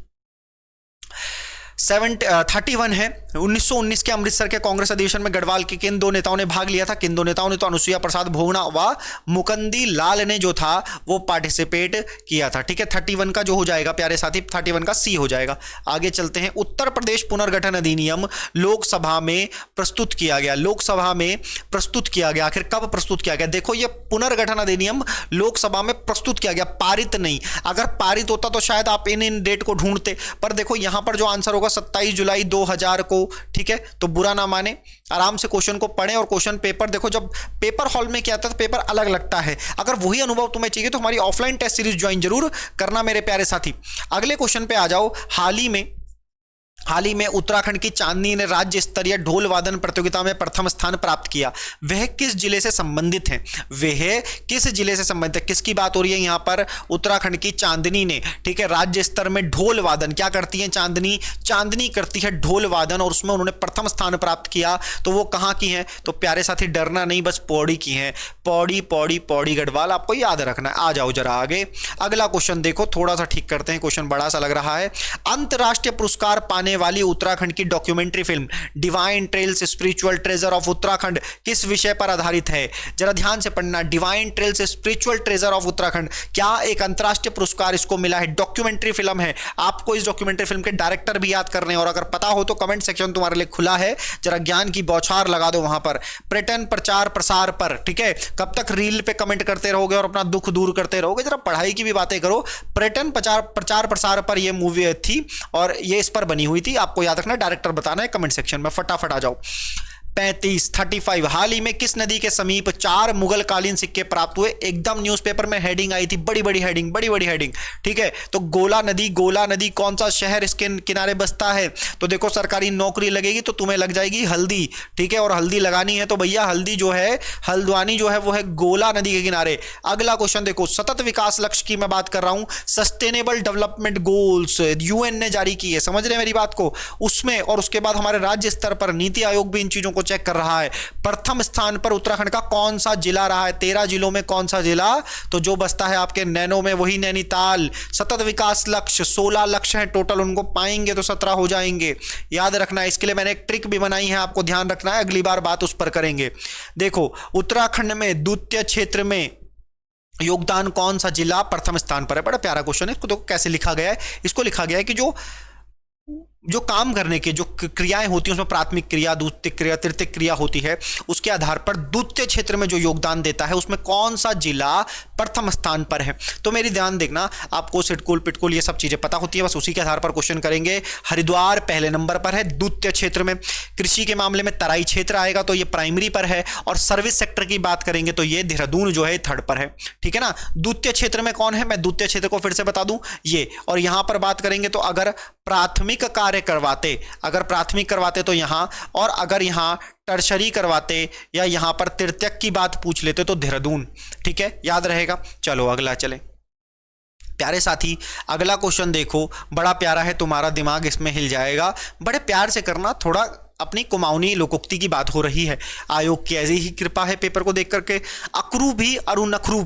31 है 1919 के अमृतसर के कांग्रेस अधिवेशन में गढ़वाल के किन दो नेताओं ने भाग लिया था? किन दो नेताओं ने? तो अनुसुईया प्रसाद भोगना व मुकुंदी लाल ने जो था वो पार्टिसिपेट किया था। ठीक है, 31 का जो हो जाएगा प्यारे साथी, 31 का सी हो जाएगा। आगे चलते हैं, उत्तर प्रदेश पुनर्गठन अधिनियम लोकसभा में प्रस्तुत किया गया। लोकसभा में प्रस्तुत किया गया, आखिर कब प्रस्तुत किया गया? देखो ये पुनर्गठन अधिनियम लोकसभा में प्रस्तुत किया गया, पारित नहीं। अगर पारित होता तो शायद आप इन डेट को ढूंढते, पर देखो यहां पर जो आंसर होगा 27 जुलाई 2000 को। ठीक है, तो बुरा ना माने, आराम से क्वेश्चन को पढ़ें और क्वेश्चन पेपर देखो। जब पेपर हॉल में क्या आता है तो पेपर अलग लगता है। अगर वही अनुभव तुम्हें चाहिए तो हमारी ऑफलाइन टेस्ट सीरीज ज्वाइन जरूर करना मेरे प्यारे साथी। अगले क्वेश्चन पे आ जाओ। हाल ही में उत्तराखंड की चांदनी ने राज्य स्तरीय ढोल वादन प्रतियोगिता में प्रथम स्थान प्राप्त किया। वह किस जिले से संबंधित है? वह किस जिले से संबंधित है? किसकी बात हो रही है यहां पर? उत्तराखंड की चांदनी ने, ठीक है, राज्य स्तर में ढोल वादन क्या करती है? चांदनी करती है ढोल वादन, और उसमें उन्होंने प्रथम स्थान प्राप्त किया। तो वो कहां की है? तो प्यारे साथी डरना नहीं, बस पौड़ी की है। पौड़ी गढ़वाल, आपको याद रखना है। आ जाओ जरा आगे, अगला क्वेश्चन देखो, थोड़ा सा ठीक करते हैं, क्वेश्चन बड़ा सा लग रहा है। अंतरराष्ट्रीय पुरस्कार पाने वाली उत्तराखंड की documentary film divine trails spiritual treasure of Uttarakhand किस विषय पर आधारित है? जरा ध्यान से पढ़ना। Divine trails spiritual treasure of Uttarakhand, क्या एक अंतरराष्ट्रीय पुरस्कार इसको मिला है? डॉक्यूमेंट्री फिल्म है। आपको इस डॉक्यूमेंट्री फिल्म के डायरेक्टर भी याद करने, और अगर पता हो तो कमेंट सेक्शन तुम्हारे लिए खुला है, जरा ज्ञान की बौछार लगा दो वहां पर। पर्यटन प्रचार प्रसार पर, ठीक है, कब तक रील पे कमेंट करते रहोगे और अपना दुख दूर करते रहोगे? जरा पढ़ाई की भी बातें करो। पर्यटन प्रचार प्रसार पर यह मूवी थी और ये इस पर बनी हुई थी। आपको याद रखना, डायरेक्टर बताना है कमेंट सेक्शन में। फटाफट आ जाओ। 35 हाल ही में किस नदी के समीप 4 मुगल कालीन सिक्के प्राप्त हुए? एकदम न्यूज़पेपर में हेडिंग आई थी, बड़ी बड़ी हेडिंग। ठीक है, तो गोला नदी कौन सा शहर इसके किनारे बसता है? तो देखो सरकारी नौकरी लगेगी तो तुम्हें लग जाएगी हल्दी, ठीक है, और हल्दी लगानी है तो भैया हल्दी जो है, हल्द्वानी जो है वो है गोला नदी के किनारे। अगला क्वेश्चन देखो, सतत विकास लक्ष्य की मैं बात कर रहा हूं, सस्टेनेबल डेवलपमेंट गोल्स यूएन ने जारी की है, समझ रहे हैं मेरी बात को? उसमें, और उसके बाद हमारे राज्य स्तर पर नीति आयोग भी इन चीजों को चेक कर रहा है। प्रथम स्थान पर उत्तराखंड का कौन सा जिला रहा है? 13 जिलों में कौन सा जिला? तो जो बसता है आपके नैनो में, वही नैनीताल। सतत विकास लक्ष्य 16 लक्ष्य हैं टोटल, उनको पाएंगे तो 17 हो जाएंगे। याद रखना है, इसके लिए मैंने एक ट्रिक भी बनाई है, आपको ध्यान रखना है, अगली बार बात उस पर करेंगे। देखो उत्तराखंड में द्वितीय क्षेत्र में योगदान कौन सा जिला प्रथम स्थान पर है? बड़ा प्यारा क्वेश्चन है। इसको तो कैसे लिखा गया है? इसको लिखा गया है कि जो काम करने के जो क्रियाएं होती हैं उसमें प्राथमिक क्रिया, द्वितीयक क्रिया, तृतीयक क्रिया होती है, उसके आधार पर द्वितीय क्षेत्र में जो योगदान देता है उसमें कौन सा जिला प्रथम स्थान पर है? तो मेरी ध्यान देखना, आपको सिटकुल पिटकुल ये सब चीजें पता होती है, बस उसी के आधार पर क्वेश्चन करेंगे। हरिद्वार पहले नंबर पर है द्वितीय क्षेत्र में। कृषि के मामले में तराई क्षेत्र आएगा तो ये प्राइमरी पर है, और सर्विस सेक्टर की बात करेंगे तो ये देहरादून जो है थर्ड पर है। ठीक है ना? द्वितीय क्षेत्र में कौन है? मैं द्वितीय क्षेत्र को फिर से बता दूं, ये। और यहां पर बात करेंगे तो अगर प्राथमिक कार्य करवाते तो यहां, और अगर यहां टर्शरी करवाते या यहां पर तृतीयक की बात पूछ लेते तो देहरादून। ठीक है, याद रहेगा। चलो अगला चले प्यारे साथी, अगला क्वेश्चन देखो, बड़ा प्यारा है, तुम्हारा दिमाग इसमें हिल जाएगा। बड़े प्यार से करना, थोड़ा अपनी कुमाऊनी लोकोक्ति की बात हो रही है। आयोग की ऐसी ही कृपा है पेपर को देख करके। अक्रू भी अरु नखरू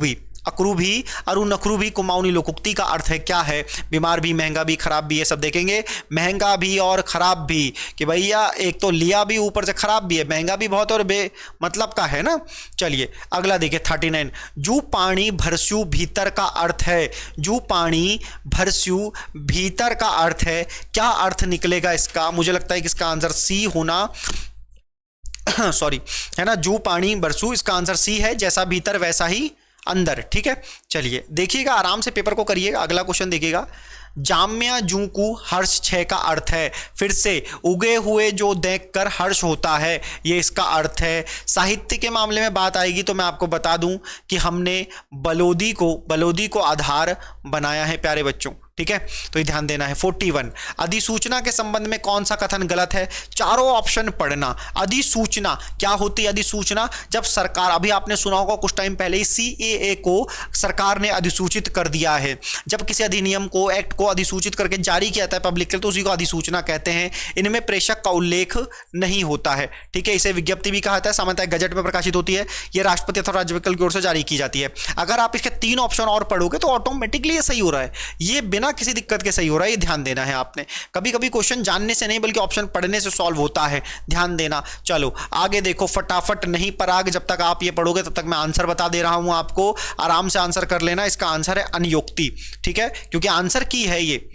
भी कुमाऊनी लोकोक्ति का अर्थ है क्या है? बीमार भी, महंगा भी, खराब भी, ये सब देखेंगे। महंगा भी और खराब भी, कि भैया एक तो लिया भी ऊपर से खराब भी है, महंगा भी बहुत और बे मतलब का है ना। चलिए अगला देखिए 39, जू पानी भरस्यू भीतर का अर्थ है। जू पानी भरस्यू भीतर का अर्थ है, क्या अर्थ निकलेगा इसका? मुझे लगता है कि इसका आंसर सी होना सॉरी, है ना, जू पानी बरसू, इसका आंसर सी है। जैसा भीतर वैसा ही अंदर। ठीक है, चलिए देखिएगा, आराम से पेपर को करिएगा। अगला क्वेश्चन देखिएगा, जाम्या जूकू हर्ष छह का अर्थ है। फिर से उगे हुए जो देखकर हर्ष होता है, ये इसका अर्थ है। साहित्य के मामले में बात आएगी तो मैं आपको बता दूं कि हमने बलोदी को आधार बनाया है प्यारे बच्चों, ठीक है, तो ये ध्यान देना है। 41 अधिसूचना के संबंध में कौन सा कथन गलत है? चारों ऑप्शन पढ़ना। अधिसूचना क्या होती है? अधिसूचना जब सरकार, अभी आपने सुना होगा कुछ टाइम पहले ही CAA को सरकार ने अधिसूचित कर दिया है। जब किसी अधिनियम को, एक्ट को अधिसूचित करके जारी किया जाता है पब्लिक के लिए, तो उसी को अधिसूचना कहते हैं। इनमें प्रेषक का उल्लेख नहीं होता है, ठीक है, इसे विज्ञप्ति भी कहा जाता है। सामान्यतः गजट में प्रकाशित होती है, यह राष्ट्रपति अथवा राज्यपाल की ओर से जारी की जाती है। अगर आप इसके 3 ऑप्शन और पढ़ोगे तो ऑटोमेटिकली ये सही हो रहा है, ये बिना किसी दिक्कत के सही हो रहा है, ये ध्यान देना है आपने। कभी कभी क्वेश्चन जानने से नहीं बल्कि ऑप्शन पढ़ने से सॉल्व होता है, ध्यान देना। चलो आगे देखो, फटाफट नहीं पराग, जब तक आप ये पढ़ोगे तब तक मैं आंसर बता दे रहा हूं आपको, आराम से आंसर कर लेना। इसका आंसर है अनियोक्ति, ठीक है, क्योंकि आंसर की है ये,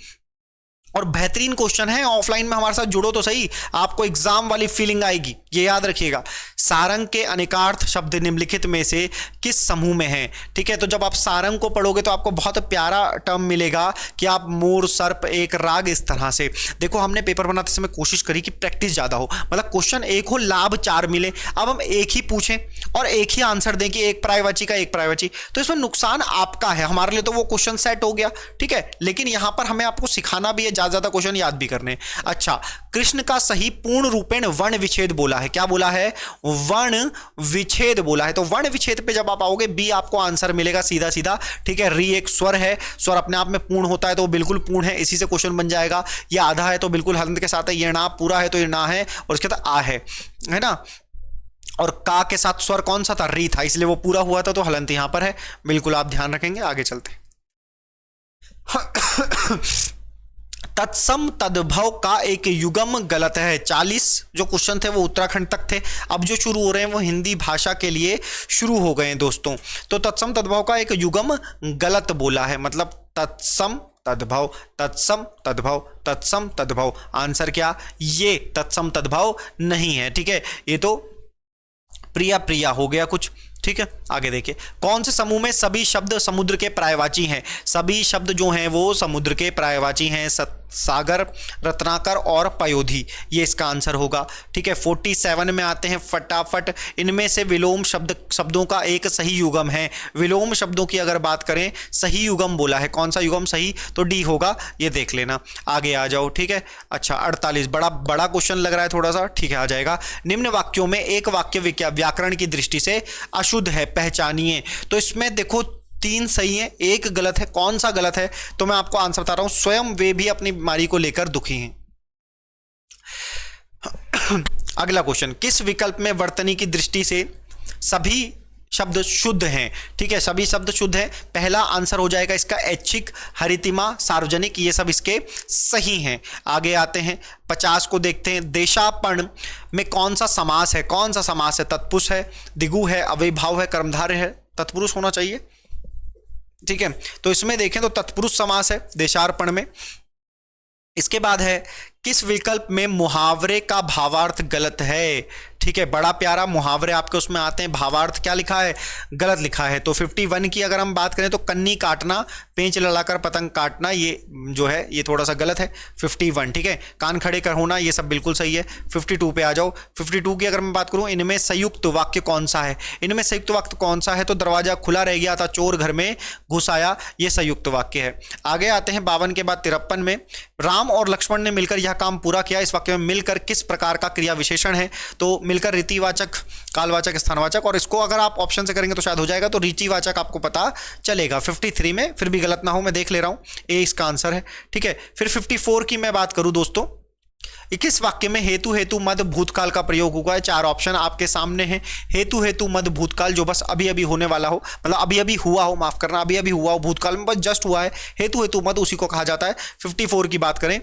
और बेहतरीन क्वेश्चन है। ऑफलाइन में हमारे साथ जुड़ो तो सही, आपको एग्जाम वाली फीलिंग आएगी, ये याद रखिएगा। सारंग के अनेकार्थ शब्द निम्नलिखित में से किस समूह में हैं? ठीक है, तो जब आप सारंग को पढ़ोगे तो आपको बहुत प्यारा टर्म मिलेगा कि आप मोर, सर्प, एक राग, इस तरह से। देखो हमने पेपर बनाते समय कोशिश करी कि प्रैक्टिस ज्यादा हो, मतलब क्वेश्चन एक हो, लाभ 4 मिले। अब हम एक ही पूछें और एक ही आंसर दें कि एक पर्यायवाची का एक पर्यायवाची, तो इसमें नुकसान आपका है, हमारे लिए तो वो क्वेश्चन सेट हो गया, ठीक है, लेकिन यहां पर हमें आपको सिखाना भी है, ज्यादा क्वेश्चन याद भी करने। अच्छा, कृष्ण का सही पूर्ण रूपेण वर्ण विच्छेद बोला है, क्या बोला है? वर्ण विच्छेद बोला है। तो वर्ण विच्छेद पे जब आप आओगे बी आपको आंसर मिलेगा सीधा सीधा, ठीक है। री एक स्वर है, स्वर अपने आप में पूर्ण होता है तो वो बिल्कुल पूर्ण है, इसी से क्वेश्चन बन जाएगा। ये आधा है तो बिल्कुल हलंत के साथ है, ये ना पूरा है तो ये ना है, और इसके साथ आ है ना। और का के साथ स्वर कौन सा था? री था, इसलिए वो पूरा हुआ था तो हलंत यहां पर है, बिल्कुल आप ध्यान रखेंगे। आगे चलते तत्सम तद्भव का एक युगम गलत है। 40 जो क्वेश्चन थे वो उत्तराखंड तक थे, अब जो शुरू हो रहे हैं वो हिंदी भाषा के लिए शुरू हो गए हैं दोस्तों। तो तत्सम तद्भव का एक युगम गलत बोला है, मतलब तत्सम तद्भव, तत्सम तद्भव, तत्सम तद्भव। आंसर क्या? ये तत्सम तद्भव नहीं है, ठीक है, ये तो प्रिया प्रिया हो गया कुछ, ठीक है। आगे देखिए, कौन से समूह में सभी शब्द समुद्र के पर्यायवाची हैं? सभी शब्द जो हैं वो समुद्र के पर्यायवाची हैं, सागर, रत्नाकर और पयोधी, ये इसका आंसर होगा, ठीक है। 47 में आते हैं फटाफट। इनमें से विलोम शब्दों का एक सही युगम है। विलोम शब्दों की अगर बात करें, सही युगम बोला है, कौन सा युगम सही? तो डी होगा, ये देख लेना। आगे आ जाओ, ठीक है। अच्छा 48 बड़ा क्वेश्चन लग रहा है थोड़ा सा, ठीक है, आ जाएगा। निम्न वाक्यों में एक वाक्य व्याकरण की दृष्टि से अशुद्ध है, पहचानिए। तो इसमें देखो 3 सही है, एक गलत है। कौन सा गलत है? तो मैं आपको आंसर बता रहा हूं, स्वयं वे भी अपनी बीमारी को लेकर दुखी हैं। अगला क्वेश्चन, किस विकल्प में वर्तनी की दृष्टि से सभी शब्द शुद्ध हैं? ठीक है, सभी शब्द शुद्ध हैं। पहला आंसर हो जाएगा इसका ऐच्छिक, हरितिमा, सार्वजनिक, ये सब इसके सही हैं। आगे आते हैं 50 को देखते हैं। देशापर्ण में कौन सा समास है? कौन सा समास है? तत्पुरुष है, दिगु है, अव्ययभाव है, कर्मधारय है। तत्पुरुष होना चाहिए, ठीक है। तो इसमें देखें तो तत्पुरुष समास है देशार्पण में। इसके बाद है, किस विकल्प में मुहावरे का भावार्थ गलत है? ठीक है, बड़ा प्यारा मुहावरे आपके उसमें आते हैं, भावार्थ क्या लिखा है? गलत लिखा है। तो 51 की अगर हम बात करें तो कन्नी काटना, पेंच लड़ाकर पतंग काटना, ये जो है ये थोड़ा सा गलत है। 51, ठीक है। कान खड़े कर होना, ये सब बिल्कुल सही है। 52 पे आ जाओ। 52 की अगर मैं बात करूं, इनमें संयुक्त वाक्य कौन सा है? इनमें संयुक्त वाक्य कौन सा है? तो दरवाजा खुला रह गया था, चोर घर में घुस आया, ये संयुक्त वाक्य है। आगे आते हैं 52 के बाद 53 में, राम और लक्ष्मण ने मिलकर यह काम पूरा किया। इस वाक्य में मिलकर किस प्रकार का क्रिया विशेषण है? तो मिलकर रीतिवाचक, कालवाचक, स्थानवाचक, और इसको अगर आप ऑप्शन से करेंगे तो शायद हो जाएगा, तो रीतिवाचक आपको पता चलेगा। 53 में फिर भी गलत ना हो, मैं देख ले रहा हूं, ए इसका आंसर है, ठीक है। फिर 54 की मैं बात करूं दोस्तों, 21 वाक्य में हेतु हेतु मद भूतकाल का प्रयोग हुआ है। 4 ऑप्शन आपके सामने हैं। हेतु हेतु मद भूतकाल जो बस अभी अभी होने वाला हो, मतलब अभी अभी हुआ हो, माफ करना, अभी अभी हुआ हो, भूतकाल में बस जस्ट हुआ है, हेतु हेतु मद उसी को कहा जाता है। 54 की बात करें,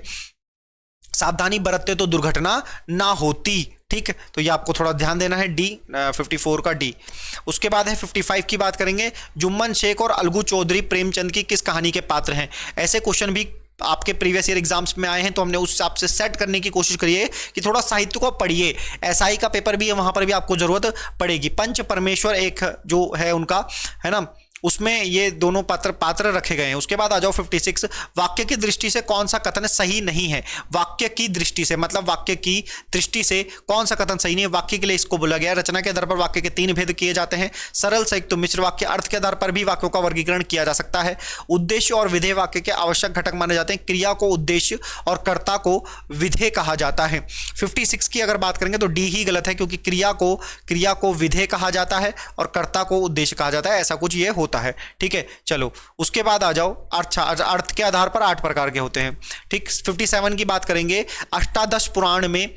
सावधानी बरतते तो दुर्घटना ना होती, ठीक है, तो ये आपको थोड़ा ध्यान देना है, डी 54 का डी। उसके बाद है 55 की बात करेंगे, जुम्मन शेख और अलगू चौधरी प्रेमचंद की किस कहानी के पात्र हैं? ऐसे क्वेश्चन भी आपके प्रीवियस ईयर एग्जाम्स में आए हैं, तो हमने उस हिसाब से सेट करने की कोशिश करिए कि थोड़ा साहित्य को पढ़िए। एसआई का पेपर भी है, वहां पर भी आपको जरूरत पड़ेगी। पंच परमेश्वर एक जो है उनका, है ना, उसमें ये दोनों पात्र रखे गए हैं। उसके बाद आ जाओ 56, वाक्य की दृष्टि से कौन सा कथन सही नहीं है। वाक्य की दृष्टि से मतलब वाक्य की दृष्टि से कौन सा कथन सही नहीं है, वाक्य के लिए इसको बोला गया है। रचना के आधार पर वाक्य के 3 भेद किए जाते हैं, सरल, संयुक्त, मिश्र वाक्य। अर्थ के आधार पर भी वाक्यों का वर्गीकरण किया जा सकता है। उद्देश्य और विधेय वाक्य के आवश्यक घटक माने जाते हैं। क्रिया को उद्देश्य और कर्ता को विधेय कहा जाता है। 56 की अगर बात करेंगे तो डी ही गलत है, क्योंकि क्रिया को विधेय कहा जाता है और कर्ता को उद्देश्य कहा जाता है, ऐसा कुछ ये होता है। ठीक है, चलो उसके बाद आ जाओ अर्थ के आधार पर 8 प्रकार के होते हैं। ठीक, 57 की बात करेंगे। अष्टादश पुराण में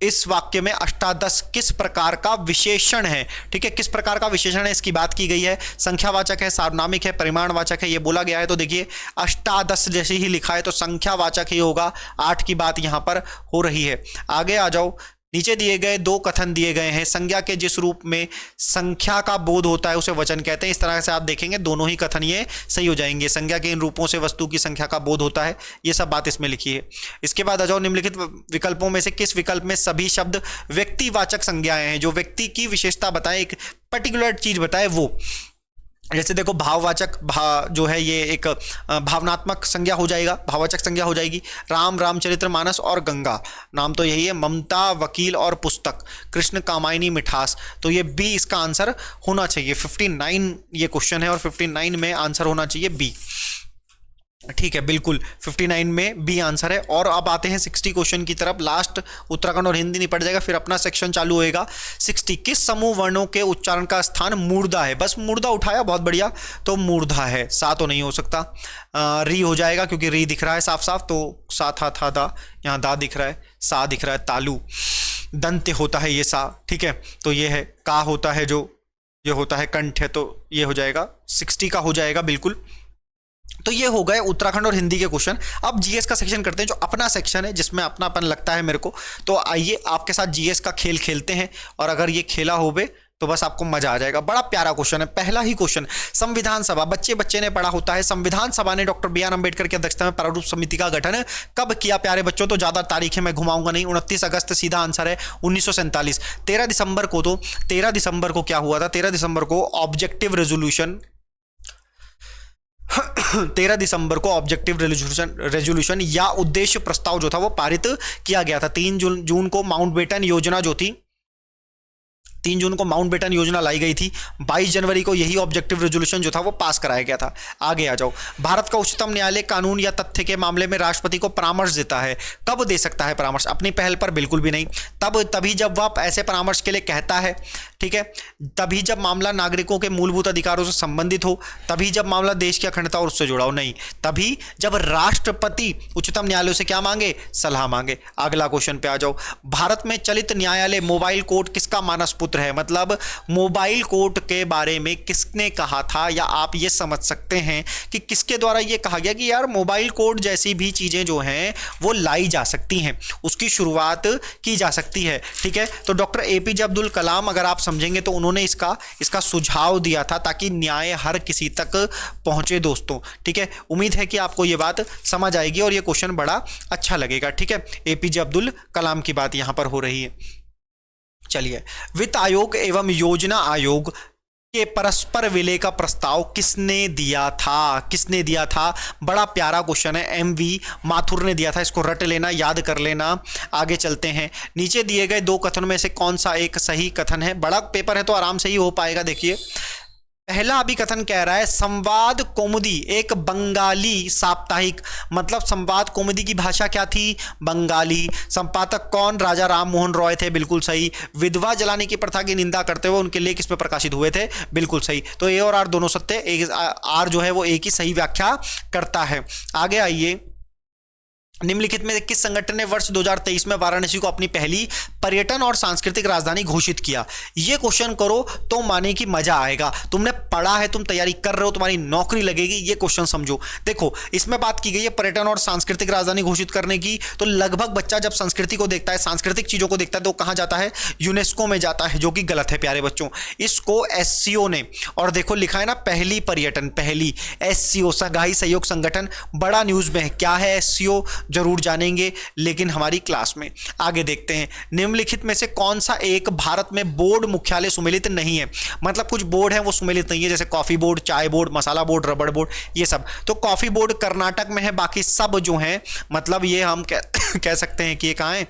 इस वाक्य में अष्टादश किस प्रकार का विशेषण है। ठीक है, किस प्रकार का विशेषण है इसकी बात की गई है। संख्यावाचक है, सार्वनामिक है, परिमाणवाचक है, ये बोला गया है। तो देखिए अष्टादश जैसे ही लिखा है तो संख्यावाचक ही होगा, 8 की बात यहां पर हो रही है। आगे आ जाओ, नीचे दिए गए 2 कथन दिए गए हैं। संज्ञा के जिस रूप में संख्या का बोध होता है उसे वचन कहते हैं। इस तरह से आप देखेंगे दोनों ही कथन ये सही हो जाएंगे। संज्ञा के इन रूपों से वस्तु की संख्या का बोध होता है, ये सब बात इसमें लिखी है। इसके बाद आ जाओ, निम्नलिखित विकल्पों में से किस विकल्प में सभी शब्द व्यक्तिवाचक संज्ञाएं हैं, जो व्यक्ति की विशेषता बताए, एक पर्टिकुलर चीज बताए वो। जैसे देखो भाववाचक जो है ये एक भावनात्मक संज्ञा हो जाएगा, भाववाचक संज्ञा हो जाएगी। राम, रामचरितमानस और गंगा, नाम तो यही है। ममता, वकील और पुस्तक, कृष्ण, कामायनी, मिठास। तो ये बी इसका आंसर होना चाहिए। 59 ये क्वेश्चन है और 59 में आंसर होना चाहिए बी। ठीक है, बिल्कुल 59 में बी आंसर है। और अब आते हैं 60 क्वेश्चन की तरफ। लास्ट उत्तराखंड और हिंदी निपट जाएगा, फिर अपना सेक्शन चालू होएगा। 60, किस समूह वर्णों के उच्चारण का स्थान मूर्धा है। बस मूर्धा उठाया, बहुत बढ़िया, तो मूर्धा है। सा तो नहीं हो सकता, री हो जाएगा क्योंकि री दिख रहा है साफ साफ, तो सा था दा, यहाँ दा दिख रहा है, सा दिख रहा है, तालु, दंत होता है ये सा। ठीक है, तो ये है, का होता है जो ये होता है कंठ है, तो ये हो जाएगा 60 का हो जाएगा बिल्कुल। तो ये हो गए उत्तराखंड और हिंदी के क्वेश्चन। अब जीएस का सेक्शन करते हैं, जो अपना सेक्शन है जिसमें अपनापन लगता है मेरे को। तो आइए आपके साथ जीएस का खेल खेलते हैं, और अगर ये खेला होवे तो बस आपको मजा आ जाएगा। बड़ा प्यारा क्वेश्चन है। पहला ही क्वेश्चन, संविधान सभा, बच्चे ने पढ़ा होता है। संविधान सभा ने डॉक्टर बी आर अम्बेडकर की अध्यक्षता में प्रारूप समिति का गठन कब किया प्यारे बच्चों। तो ज्यादा तारीखें मैं घुमाऊंगा नहीं, 29 अगस्त सीधा आंसर है 1947। 13 दिसंबर को क्या हुआ था, 13 दिसंबर को ऑब्जेक्टिव रेजोल्यूशन 13 दिसंबर को ऑब्जेक्टिव रेजोल्यूशन या उद्देश्य प्रस्ताव जो था वो पारित किया गया था। 3 जून को माउंटबेटन योजना जो थी, 3 जून को माउंटबेटन योजना लाई गई थी। 22 जनवरी को यही ऑब्जेक्टिव रेजोल्यूशन जो था वो पास कराया गया था। आगे आ जाओ, भारत का उच्चतम न्यायालय कानून या तथ्य के मामले में राष्ट्रपति को परामर्श देता है। कब दे सकता है परामर्श, अपनी पहल पर बिल्कुल भी नहीं। तभी जब वह ऐसे परामर्श के लिए कहता है, ठीक है, तभी जब मामला नागरिकों के मूलभूत अधिकारों से संबंधित हो, तभी जब मामला देश की अखंडता और उससे जुड़ा हो। नहीं, तभी जब राष्ट्रपति उच्चतम न्यायालय से क्या मांगे, सलाह मांगे। अगला क्वेश्चन पे आ जाओ, भारत में चलित न्यायालय मोबाइल कोर्ट किसका मानस पुत्र है। मतलब मोबाइल कोर्ट के बारे में किसने कहा था, या आप ये समझ सकते हैं कि किसके द्वारा ये कहा गया कि यार मोबाइल कोर्ट जैसी भी चीजें जो हैं वो लाई जा सकती हैं, उसकी शुरुआत की जा सकती है। ठीक है, तो डॉक्टर एपीजे अब्दुल कलाम, अगर आप समझेंगे तो उन्होंने इसका सुझाव दिया था ताकि न्याय हर किसी तक पहुंचे दोस्तों। ठीक है, उम्मीद है कि आपको ये बात समझ आएगी और ये क्वेश्चन बड़ा अच्छा लगेगा। ठीक है, एपीजे अब्दुल कलाम की बात यहां पर हो रही है। चलिए, वित्त आयोग एवं योजना आयोग के परस्पर विलय का प्रस्ताव किसने दिया था। बड़ा प्यारा क्वेश्चन है, एमवी माथुर ने दिया था। इसको रट लेना, याद कर लेना। आगे चलते हैं, नीचे दिए गए 2 कथनों में से कौन सा एक सही कथन है। बड़ा पेपर है तो आराम से ही हो पाएगा। देखिए, पहला अभी कथन कह रहा है संवाद कौमुदी एक बंगाली साप्ताहिक। मतलब संवाद कौमुदी की भाषा क्या थी, बंगाली। संपादक कौन, राजा राम मोहन रॉय थे, बिल्कुल सही। विधवा जलाने की प्रथा की निंदा करते हुए उनके लेख इसमें प्रकाशित हुए थे, बिल्कुल सही। तो ए और आर दोनों सत्य, आर जो है वो ए की सही व्याख्या करता है। आगे आइए, निम्नलिखित में किस संगठन ने वर्ष 2023 में वाराणसी को अपनी पहली पर्यटन और सांस्कृतिक राजधानी घोषित किया। ये क्वेश्चन करो तो माने कि मजा आएगा। तुमने पढ़ा है, तुम तैयारी कर रहे हो, तुम्हारी नौकरी लगेगी। ये क्वेश्चन समझो। देखो, इसमें बात की गई है पर्यटन और सांस्कृतिक राजधानी घोषित करने की। तो लगभग बच्चा जब संस्कृति को देखता है, सांस्कृतिक चीजों को देखता है, तो कहां जाता है, यूनेस्को में जाता है, जो कि गलत है प्यारे बच्चों। इसको एससीओ ने, और देखो लिखा है ना पहली पर्यटन, पहली एससीओ, संघाई सहयोग संगठन, बड़ा न्यूज में है। क्या है एससीओ, जरूर जानेंगे, लेकिन हमारी क्लास में। आगे देखते हैं, निम्नलिखित में से कौन सा एक भारत में बोर्ड मुख्यालय सुमेलित नहीं है। मतलब कुछ बोर्ड है वो सुमेलित नहीं है, जैसे कॉफी बोर्ड, चाय बोर्ड, मसाला बोर्ड, रबड़ बोर्ड, ये सब। तो कॉफी बोर्ड कर्नाटक में है, बाकी सब जो है मतलब ये हम कह सकते हैं कि ये कहाँ है,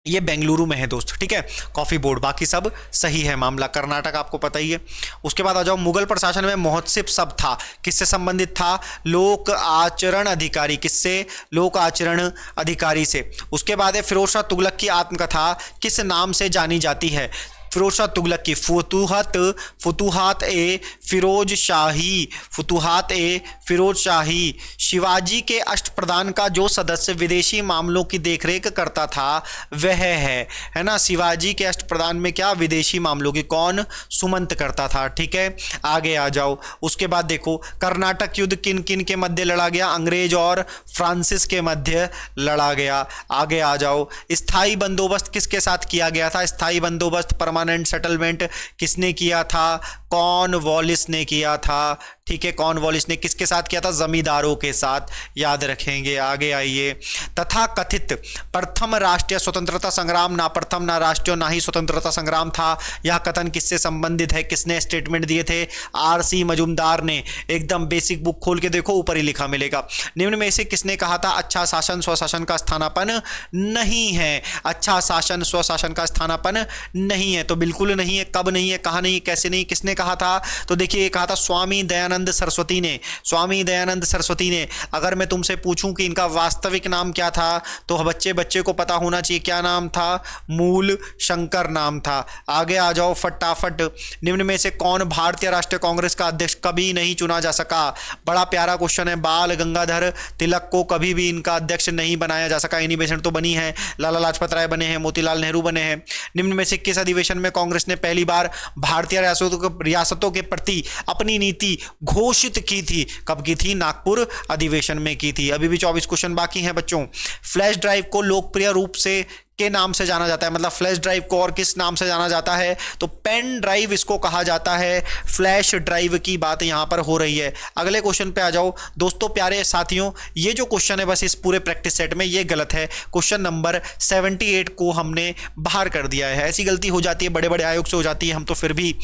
ये बेंगलुरु में है दोस्त, ठीक है। कॉफी बोर्ड, बाकी सब सही है मामला। कर्नाटक आपको पता ही है। उसके बाद आ जाओ, मुगल प्रशासन में महोत्सव शब्द था, किससे संबंधित था? लोक आचरण अधिकारी। किससे? लोक आचरण अधिकारी से। उसके बाद है फिरोज शाह तुगलक की आत्मकथा किस नाम से जानी जाती है? फिरोज शाह तुगलक की फुतूहात ए फिरोज शाही, फुतूहात ए फिरोज शाही। शिवाजी के अष्टप्रधान का जो सदस्य विदेशी मामलों की देखरेख करता था वह है ना, शिवाजी के अष्टप्रधान में क्या, विदेशी मामलों की। कौन? सुमंत करता था, ठीक है। आगे आ जाओ, उसके बाद देखो, कर्नाटक युद्ध किन किन के मध्य लड़ा गया? अंग्रेज और फ्रांसिस के मध्य लड़ा गया। आगे आ जाओ, स्थायी बंदोबस्त किसके साथ किया गया था? स्थायी बंदोबस्त, परमानेंट सेटलमेंट किसने किया था? कॉर्नवालिस ने किया था, ठीक है। कॉर्नवालिस ने किसके साथ किया था? जमींदारों के साथ, याद रखेंगे। आगे आइए, तथा कथित प्रथम राष्ट्रीय स्वतंत्रता संग्राम ना प्रथम ना राष्ट्रीय ना ही स्वतंत्रता संग्राम था। यह कथन किससे संबंधित है? किसने स्टेटमेंट दिए थे? आर.सी. मजूमदार ने। एकदम बेसिक बुक खोल के देखो, ऊपर ही लिखा मिलेगा। निम्न में से किसने कहा था अच्छा शासन स्वशासन का स्थानापन नहीं है? अच्छा शासन स्वशासन का स्थानापन नहीं है, तो बिल्कुल नहीं है। कब नहीं है, कहाँ नहीं, कैसे नहीं, किसने कहा था? तो देखिए, कहा था स्वामी दयानंद सरस्वती ने। स्वामी दयानंद सरस्वती ने। अगर मैं तुमसे पूछूं कि इनका वास्तविक नाम क्या था, तो बच्चे को पता होना चाहिए क्या नाम था? मूल शंकर नाम था। आगे आ जाओ फटाफट, निम्न में से कौन भारतीय राष्ट्रीय कांग्रेस का अध्यक्ष कभी नहीं चुना जा सका? बड़ा प्यारा क्वेश्चन है। बाल गंगाधर तिलक को कभी भी इनका अध्यक्ष नहीं बनाया जा सका। इन्हीं बेसन तो बनी है, लाला लाजपत राय बने हैं, मोतीलाल नेहरू बने हैं। निम्न में से किस अधिवेशन में कांग्रेस ने पहली बार भारतीय रियासतों के प्रति अपनी नीति घोषित की थी? कब की थी? नागपुर अधिवेशन में की थी। अभी भी 24 क्वेश्चन बाकी हैं बच्चों। फ्लैश ड्राइव को लोकप्रिय रूप से के नाम से जाना जाता है, मतलब फ्लैश ड्राइव को और किस नाम से जाना जाता है? तो पेन ड्राइव इसको कहा जाता है। फ्लैश ड्राइव की बात यहां पर हो रही है। अगले क्वेश्चन पे आ जाओ दोस्तों। प्यारे साथियों, ये जो क्वेश्चन है बस इस पूरे प्रैक्टिस सेट में ये गलत है। क्वेश्चन नंबर 78 को हमने बाहर कर दिया है। ऐसी गलती हो जाती है, बड़े बड़े आयोग से हो जाती है, हम तो फिर भी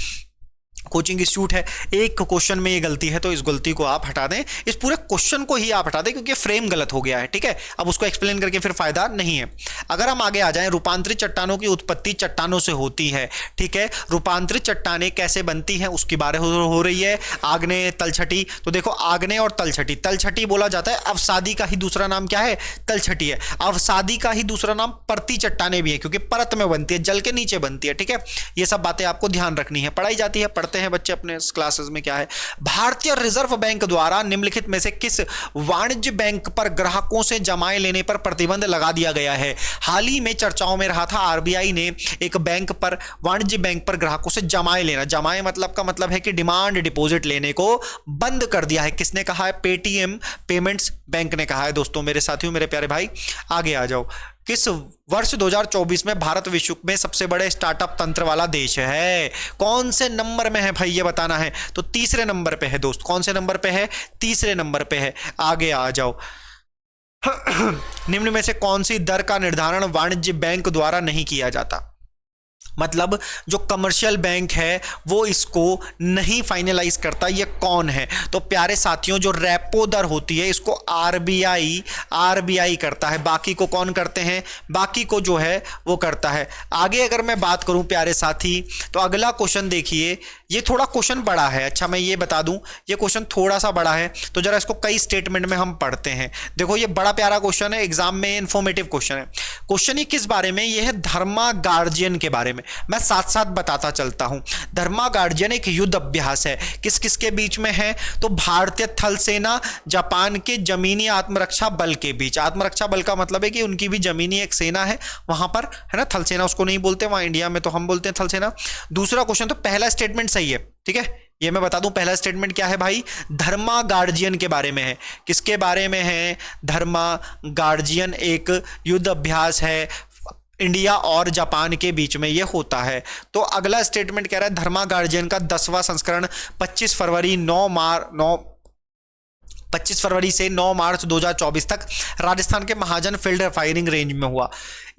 कोचिंग इंस्टीट्यूट है। एक क्वेश्चन में ये गलती है तो इस गलती को आप हटा दें, इस पूरे क्वेश्चन को ही आप हटा दें, क्योंकि फ्रेम गलत हो गया है, ठीक है। अब उसको एक्सप्लेन करके फिर फायदा नहीं है। अगर हम आगे आ जाएं, रूपांतरित चट्टानों की उत्पत्ति चट्टानों से होती है, ठीक है। रूपांतरित चट्टानें कैसे बनती हैं उसकी बात हो रही है। आग्नेय, तलछटी। तो देखो, आग्नेय और तलछटी। तलछटी बोला जाता है, अवसादी का ही दूसरा नाम क्या है? तलछटी है। अवसादी का ही दूसरा नाम परती चट्टानें भी है, क्योंकि परत में बनती है, जल के नीचे बनती है, ठीक है। ये सब बातें आपको ध्यान रखनी है, पढ़ाई जाती है, पढ़ते हैं बच्चे अपने क्लासेस में। क्या है? भारतीय रिजर्व बैंक द्वारा निम्नलिखित में से किस वाणिज्य बैंक पर ग्राहकों से जमाए लेने पर प्रतिबंध लगा दिया गया है? हाल ही में चर्चाओं में रहा था, आरबीआई ने एक बैंक पर, वाणिज्य बैंक पर ग्राहकों से जमाए लेना, जमाए मतलब का मतलब है कि डिमांड डिपॉजिट लेने को बंद कर दिया है। किसने कहा है? पेटीएम पेमेंट्स बैंक ने कहा है दोस्तों, मेरे साथियों, मेरे प्यारे भाई। आगे आ जाओ, किस वर्ष 2024 में भारत विश्व में सबसे बड़े स्टार्टअप तंत्र वाला देश है? कौन से नंबर में है भाई, ये बताना है। तो तीसरे नंबर पे है दोस्त। कौन से नंबर पे है? तीसरे नंबर पे है। आगे आ जाओ, निम्न में से कौन सी दर का निर्धारण वाणिज्य बैंक द्वारा नहीं किया जाता? मतलब जो कमर्शियल बैंक है वो इसको नहीं फाइनलाइज करता। ये कौन है? तो प्यारे साथियों, जो रेपो दर होती है इसको आरबीआई करता है। बाकी को कौन करते हैं? बाकी को जो है वो करता है। आगे अगर मैं बात करूं प्यारे साथी, तो अगला क्वेश्चन देखिए, ये थोड़ा क्वेश्चन बड़ा है। अच्छा, मैं ये बता दूं, ये क्वेश्चन थोड़ा सा बड़ा है, तो जरा इसको कई स्टेटमेंट में हम पढ़ते हैं। देखो, ये बड़ा प्यारा क्वेश्चन है, एग्जाम में इंफॉर्मेटिव क्वेश्चन है। क्वेश्चन ये किस बारे में? ये है धर्मा गार्जियन के बारे में। मैं साथ साथ बताता चलता हूं। धर्मा गार्जियन एक युद्ध अभ्यास है। किस किस के बीच में है? तो भारतीय थल सेना, जापान के जमीनी आत्मरक्षा बल के बीच। आत्मरक्षा बल का मतलब है कि उनकी भी जमीनी एक सेना है वहां पर, है ना। थल सेना उसको नहीं बोलते, वहां इंडिया में तो हम बोलते हैं थल सेना। दूसरा क्वेश्चन, तो पहला स्टेटमेंट सही है, ठीक है। ये मैं बता दूं, पहला स्टेटमेंट क्या है भाई? धर्मा गार्जियन के बारे में है। किसके बारे में है? धर्मा गार्जियन एक युद्ध अभ्यास है, इंडिया और जापान के बीच में ये होता है। तो अगला स्टेटमेंट कह रहा है धर्मा गार्जियन का 10वां संस्करण 25 25 फरवरी से 9 मार्च 2024 तक राजस्थान के महाजन फील्ड फायरिंग रेंज में हुआ।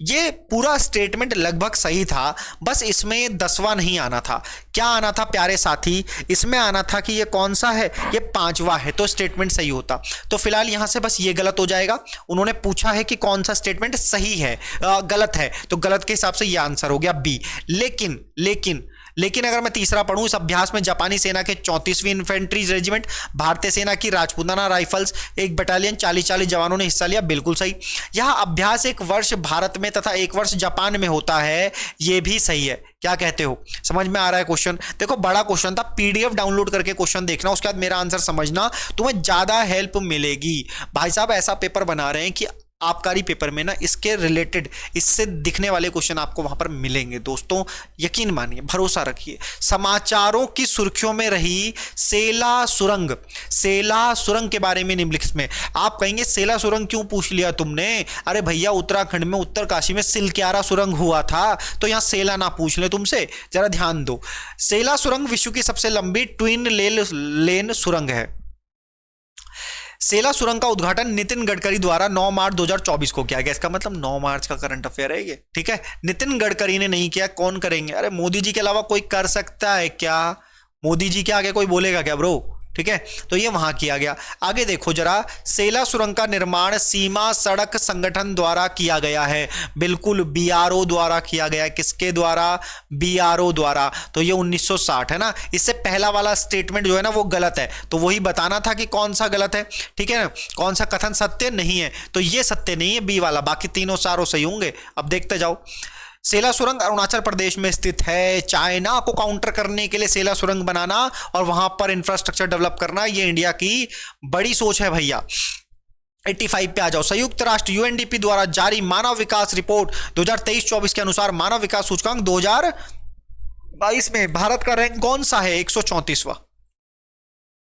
ये पूरा स्टेटमेंट लगभग सही था, बस इसमें 10वां नहीं आना था। क्या आना था प्यारे साथी? इसमें आना था कि ये कौन सा है, ये 5वां है, तो स्टेटमेंट सही होता। तो फिलहाल यहां से बस ये गलत हो जाएगा। उन्होंने पूछा है कि कौन सा स्टेटमेंट सही है, गलत है, तो गलत के हिसाब से ये आंसर हो गया बी। लेकिन अगर मैं तीसरा पढ़ूं, इस अभ्यास में जापानी सेना के 34वीं इन्फेंट्री रेजिमेंट, भारतीय सेना की राजपूताना राइफल्स एक बटालियन 40 जवानों ने हिस्सा लिया। बिल्कुल सही। यह अभ्यास 1 वर्ष भारत में तथा 1 वर्ष जापान में होता है, यह भी सही है। क्या कहते हो? समझ में आ रहा है क्वेश्चन? देखो बड़ा क्वेश्चन था, पीडीएफ डाउनलोड करके क्वेश्चन देखना, उसके बाद मेरा आंसर समझना, तुम्हें ज्यादा हेल्प मिलेगी। भाई साहब ऐसा पेपर बना रहे हैं कि आबकारी पेपर में ना इसके रिलेटेड, इससे दिखने वाले क्वेश्चन आपको वहां पर मिलेंगे। दोस्तों यकीन मानिए, भरोसा रखिए। समाचारों की सुर्खियों में रही सेला सुरंग के बारे में निम्नलिखित में। आप कहेंगे सेला सुरंग क्यों पूछ लिया तुमने? अरे भैया उत्तराखंड में उत्तरकाशी में सिलक्यारा सुरंग हुआ था, तो यहां सेला ना पूछ ले तुमसे, जरा ध्यान दो। सेला सुरंग विश्व की सबसे लंबी ट्विन लेन सुरंग है। सेला सुरंग का उद्घाटन नितिन गडकरी द्वारा 9 मार्च 2024 को किया गया। इसका मतलब 9 मार्च का करंट अफेयर है ये, ठीक है। नितिन गडकरी ने नहीं किया, कौन करेंगे? अरे मोदी जी के अलावा कोई कर सकता है क्या? मोदी जी के आगे कोई बोलेगा क्या ब्रो? ठीक है, तो ये वहां किया गया। आगे देखो जरा, सेला सुरंग का निर्माण सीमा सड़क संगठन द्वारा किया गया है। बिल्कुल बीआरओ द्वारा किया गया है। किसके द्वारा? बीआरओ द्वारा। तो ये 1960 है ना। इससे पहला वाला स्टेटमेंट जो है ना वो गलत है, तो वही बताना था कि कौन सा गलत है, ठीक है ना। कौन सा कथन सत्य नहीं है, तो ये सत्य नहीं है बी वाला, बाकी तीनों चारों सही होंगे। अब देखते जाओ। सेला सुरंग अरुणाचल प्रदेश में स्थित है। चाइना को काउंटर करने के लिए सेला सुरंग बनाना और वहां पर इंफ्रास्ट्रक्चर डेवलप करना, ये इंडिया की बड़ी सोच है भैया। 85 पे आ जाओ। संयुक्त राष्ट्र यूएनडीपी द्वारा जारी मानव विकास रिपोर्ट 2023-24 के अनुसार मानव विकास सूचकांक 2022 में भारत का रैंक कौन सा है? 134वां,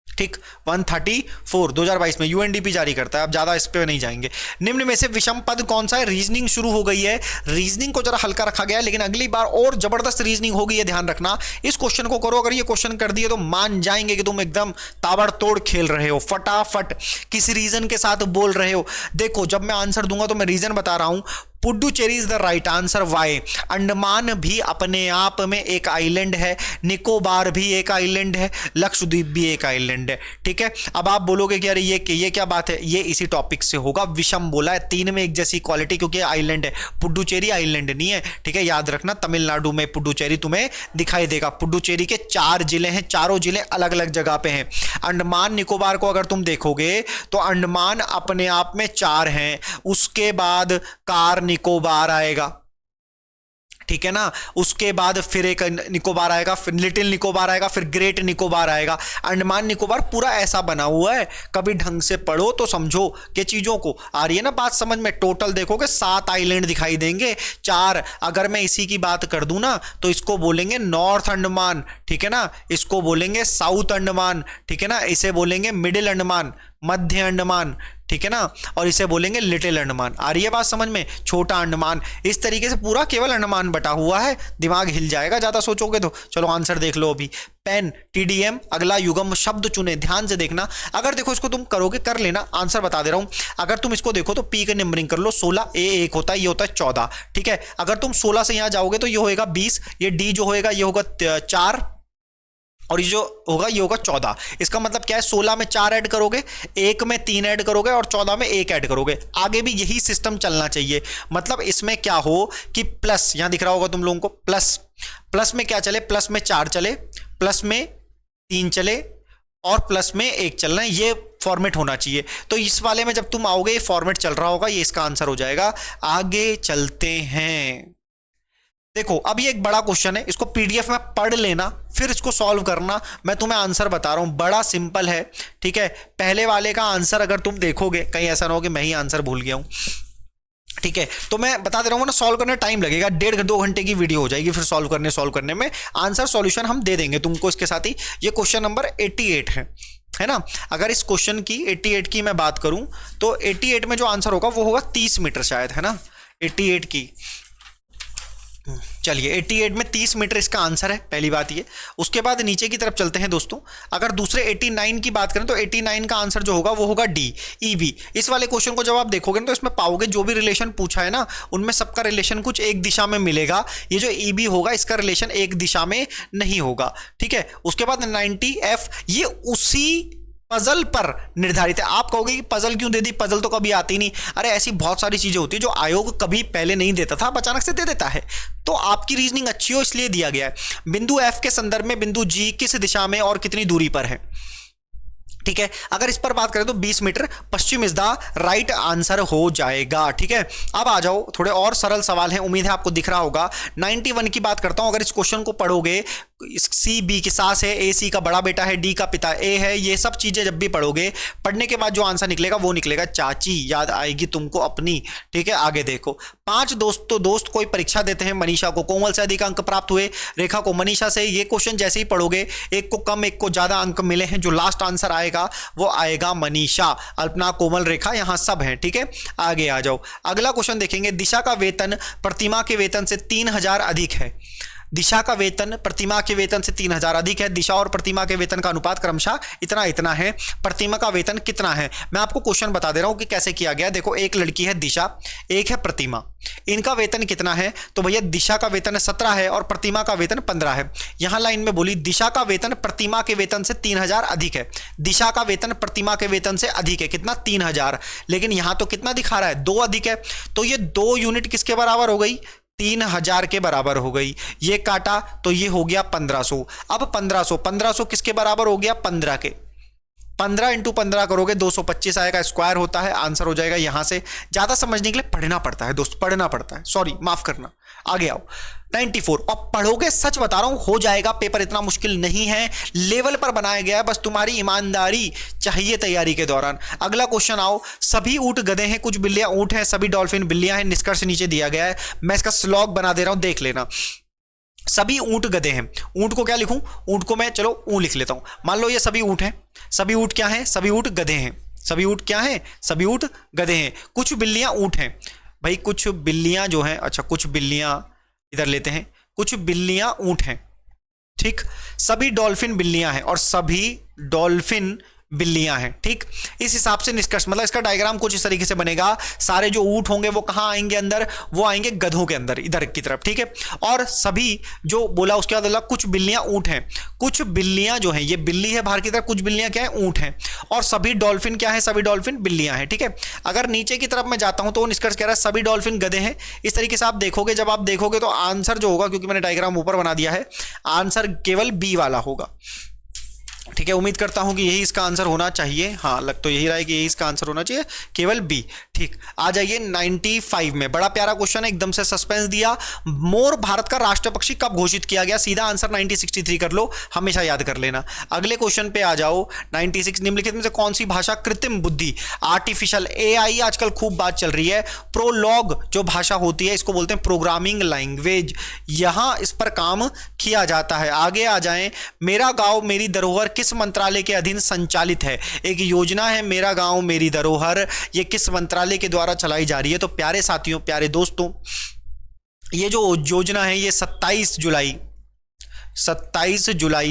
ठीक। 134 2022 में यूएनडीपी जारी करता है। अब ज्यादा इस पे नहीं जाएंगे। निम्न में से विषम पद कौन सा है? रीजनिंग शुरू हो गई है। रीजनिंग को जरा हल्का रखा गया है, लेकिन अगली बार और जबरदस्त रीजनिंग होगी, ये ध्यान रखना। इस क्वेश्चन को करो, अगर ये क्वेश्चन कर दिए तो मान जाएंगे कि तुम एकदम ताबड़तोड़ खेल रहे हो, फटाफट किसी रीजन के साथ बोल रहे हो। देखो जब मैं आंसर दूंगा तो मैं रीजन बता रहा हूं। Puducherry is the right answer. Why? Andaman भी अपने आप में एक आइलैंड है, निकोबार भी एक आइलैंड है, लक्षद्वीप भी एक आइलैंड है, ठीक है। अब आप बोलोगे कि अरे ये क्या बात है, ये इसी टॉपिक से होगा। विषम बोला है, 3 में एक जैसी क्वालिटी, क्योंकि आइलैंड है। पुडुचेरी आइलैंड नहीं है, ठीक है, याद रखना। तमिलनाडु में पुडुचेरी तुम्हें दिखाई देगा। पुडुचेरी के 4 जिले हैं, चारों जिले अलग अलग जगह पे हैं। अंडमान निकोबार को अगर तुम देखोगे तो अंडमान अपने आप में 4 हैं, उसके बाद कार निकोबार आएगा, ठीक है ना। उसके बाद फिर एक निकोबार आएगा, फिर लिटिल निकोबार आएगा, फिर ग्रेट निकोबार आएगा। अंडमान निकोबार पूरा ऐसा बना हुआ है, कभी ढंग से पढ़ो तो समझो कि चीजों को आ रही है ना बात समझ में। टोटल देखोगे 7 आइलैंड दिखाई देंगे, 4। अगर मैं इसी की बात कर दूं ना तो इसको बोलेंगे नॉर्थ अंडमान, ठीक है ना। इसको बोलेंगे साउथ अंडमान, ठीक है ना। इसे बोलेंगे मिडिल अंडमान, मध्य अंडमान, ठीक है ना। और इसे बोलेंगे लिटिल अंडमान। आ रही है बात समझ में? छोटा अंडमान। इस तरीके से पूरा केवल अंडमान बटा हुआ है। दिमाग हिल जाएगा ज्यादा सोचोगे तो। चलो आंसर देख लो अभी। पेन, टीडीएम, अगला युग्म शब्द चुने। ध्यान से देखना। अगर देखो इसको तुम करोगे, कर लेना, आंसर बता दे रहा हूं। अगर तुम इसको देखो तो पी का नंबरिंग कर लो। 16 ए 1 होता है, ये होता है 14, ठीक है। अगर तुम 16 से यहां जाओगे तो ये होगा 20, ये डी जो होगा ये होगा 4, और ये जो होगा ये होगा 14। इसका मतलब क्या है? 16 में 4 ऐड करोगे, 1 में 3 ऐड करोगे और 14 में 1 ऐड करोगे। आगे भी यही सिस्टम चलना चाहिए। मतलब इसमें क्या हो कि प्लस, यहां दिख रहा होगा तुम लोगों को, प्लस में क्या चले? प्लस में 4 चले, प्लस में 3 चले और प्लस में 1 चलना है। ये फॉर्मेट होना चाहिए। तो इस वाले में जब तुम आओगे ये फॉर्मेट चल रहा होगा, ये इसका आंसर हो जाएगा। आगे चलते हैं। देखो अब ये एक बड़ा क्वेश्चन है, इसको पीडीएफ में पढ़ लेना, फिर इसको सॉल्व करना। मैं तुम्हें आंसर बता रहा हूं, बड़ा सिंपल है, ठीक है। पहले वाले का आंसर अगर तुम देखोगे, कहीं ऐसा ना हो कि मैं ही आंसर भूल गया हूं, ठीक है। तो मैं बता दे रहा हूं ना, सॉल्व करने टाइम लगेगा, 1.5-2 घंटे की वीडियो हो जाएगी फिर सॉल्व करने में। आंसर सॉल्यूशन हम दे देंगे तुमको इसके साथ ही। ये क्वेश्चन नंबर 88 है ना। अगर इस क्वेश्चन की 88 की मैं बात करूं तो 88 में जो आंसर होगा वो होगा 30 मीटर शायद, है ना। 88 की चलिए 88 में 30 मीटर इसका आंसर है, पहली बात ये। उसके बाद नीचे की तरफ चलते हैं दोस्तों। अगर दूसरे 89 की बात करें तो 89 का आंसर जो होगा वो होगा डी, ईबी। इस वाले क्वेश्चन को जब आप देखोगे ना तो इसमें पाओगे जो भी रिलेशन पूछा है ना उनमें सबका रिलेशन कुछ एक दिशा में मिलेगा। ये जो ईबी होगा इसका रिलेशन एक दिशा में नहीं होगा, ठीक है। उसके बाद 90F ये उसी पजल पर निर्धारित है। आप कहोगे कि पजल क्यों दे दी, पजल तो कभी आती नहीं। अरे ऐसी बहुत सारी चीजें होती है जो आयोग कभी पहले नहीं देता था, अब अचानक से दे देता है। तो आपकी रीजनिंग अच्छी हो इसलिए दिया गया है। बिंदु एफ के संदर्भ में बिंदु जी किस दिशा में और कितनी दूरी पर है, ठीक है। अगर इस पर बात करें तो 20 मीटर पश्चिम इज द राइट आंसर हो जाएगा, ठीक है। अब आ जाओ, थोड़े और सरल सवाल हैं, उम्मीद है आपको दिख रहा होगा। 91 की बात करता हूं। अगर इस क्वेश्चन को पढ़ोगे, सी बी की सास है, ए सी का बड़ा बेटा है, डी का पिता ए है, ये सब चीजें जब भी पढ़ोगे, पढ़ने के बाद जो आंसर निकलेगा वो निकलेगा चाची, याद आएगी तुमको अपनी, ठीक है। आगे देखो, 5 दोस्त कोई परीक्षा देते हैं। मनीषा को कोमल से अधिक अंक प्राप्त हुए, रेखा को मनीषा से। ये क्वेश्चन जैसे ही पढ़ोगे, एक को कम एक को ज्यादा अंक मिले हैं, जो लास्ट आंसर आएगा वो आएगा मनीषा। अल्पना, कोमल, रेखा यहां सब हैं, ठीक है। आगे आ जाओ, अगला क्वेश्चन देखेंगे। दिशा का वेतन प्रतिमा के वेतन से 3000 अधिक है। दिशा का वेतन प्रतिमा के वेतन से 3000 अधिक है। दिशा और प्रतिमा के वेतन का अनुपात क्रमशः इतना इतना है। प्रतिमा का वेतन कितना है? मैं आपको क्वेश्चन बता दे रहा हूं कि कैसे किया गया। देखो, एक लड़की है दिशा, एक है प्रतिमा, इनका वेतन कितना है? तो भैया दिशा का वेतन 17 है और प्रतिमा का वेतन 15 है। यहां लाइन में बोली दिशा का वेतन प्रतिमा के वेतन से 3000 अधिक है। दिशा का वेतन प्रतिमा के वेतन से अधिक है, कितना? 3000। लेकिन यहां तो कितना दिखा रहा है? 2 अधिक है। तो ये 2 यूनिट किसके बराबर हो गई? 3000 के बराबर हो गई। ये काटा तो ये हो गया 1500। अब 1500 किसके बराबर हो गया? 15 के। 15 इंटू 15 करोगे 225 आएगा, स्क्वायर होता है, आंसर हो जाएगा। यहां से ज्यादा समझने के लिए पढ़ना पड़ता है दोस्त, पढ़ना पड़ता है, सॉरी माफ करना। आगे आओ, 94 और पढ़ोगे, सच बता रहा हूं हो जाएगा। पेपर इतना मुश्किल नहीं है, लेवल पर बनाया गया है, बस तुम्हारी ईमानदारी चाहिए तैयारी के दौरान। अगला क्वेश्चन आओ। सभी ऊंट गधे हैं, कुछ बिल्लियां ऊंट हैं, सभी डॉल्फिन बिल्लियां हैं। निष्कर्ष नीचे दिया गया है, मैं इसका स्लॉग बना दे रहा हूं, देख लेना। सभी ऊंट गधे हैं। ऊंट को क्या लिखूं? ऊंट को मैं चलो ऊं लिख लेता हूं। मान लो ये सभी ऊंट हैं। सभी ऊंट क्या हैं? सभी ऊंट गधे हैं। सभी ऊंट क्या हैं? सभी ऊंट गधे हैं। कुछ बिल्लियां ऊंट हैं। भाई कुछ बिल्लियां जो हैं, अच्छा कुछ बिल्लियां इधर लेते हैं, कुछ बिल्लियां ऊंट हैं, ठीक। सभी डॉल्फिन बिल्लियां हैं और सभी डॉल्फिन बिल्लियां हैं, ठीक। इस हिसाब से निष्कर्ष, मतलब इसका डायग्राम कुछ इस तरीके से बनेगा। सारे जो ऊंट होंगे वो कहां आएंगे अंदर? वो आएंगे गधों के अंदर, इधर की तरफ, ठीक है। और सभी जो बोला उसके बाद बोला कुछ बिल्लियां ऊंट हैं। कुछ बिल्लियां जो हैं, ये बिल्ली है बाहर की तरफ, कुछ बिल्लियां क्या है? ऊंट हैं। और सभी डॉल्फिन क्या है? सभी डॉल्फिन बिल्लियां हैं, ठीक है। अगर नीचे की तरफ मैं जाता हूं तो निष्कर्ष कह रहा है सभी डॉल्फिन गधे हैं। इस तरीके से आप देखोगे, जब आप देखोगे तो आंसर जो होगा, क्योंकि मैंने डायग्राम ऊपर बना दिया है, आंसर केवल बी वाला होगा, ठीक है। उम्मीद करता हूं कि यही इसका आंसर होना चाहिए। हाँ, लग तो यही रहा है कि यही इसका आंसर होना चाहिए, केवल बी, ठीक। आ जाइए 95 में, बड़ा प्यारा क्वेश्चन है, एकदम से सस्पेंस दिया। मोर भारत का राष्ट्र पक्षी कब घोषित किया गया? सीधा आंसर 1963 कर लो, हमेशा याद कर लेना। अगले क्वेश्चन पे आ जाओ, 96 निम्नलिखित में से कौन सी भाषा कृत्रिम बुद्धि, आर्टिफिशियल AI आजकल खूब बात चल रही है। प्रोलॉग जो भाषा होती है इसको बोलते हैं प्रोग्रामिंग लैंग्वेज, यहां इस पर काम किया जाता है। आगे आ जाएं, मेरा गांव मेरी धरोहर किस मंत्रालय के अधीन संचालित है? एक योजना है मेरा गांव मेरी धरोहर, ये किस मंत्रालय के द्वारा चलाई जा रही है? तो प्यारे साथियों, प्यारे दोस्तों, ये जो योजना है ये 27 जुलाई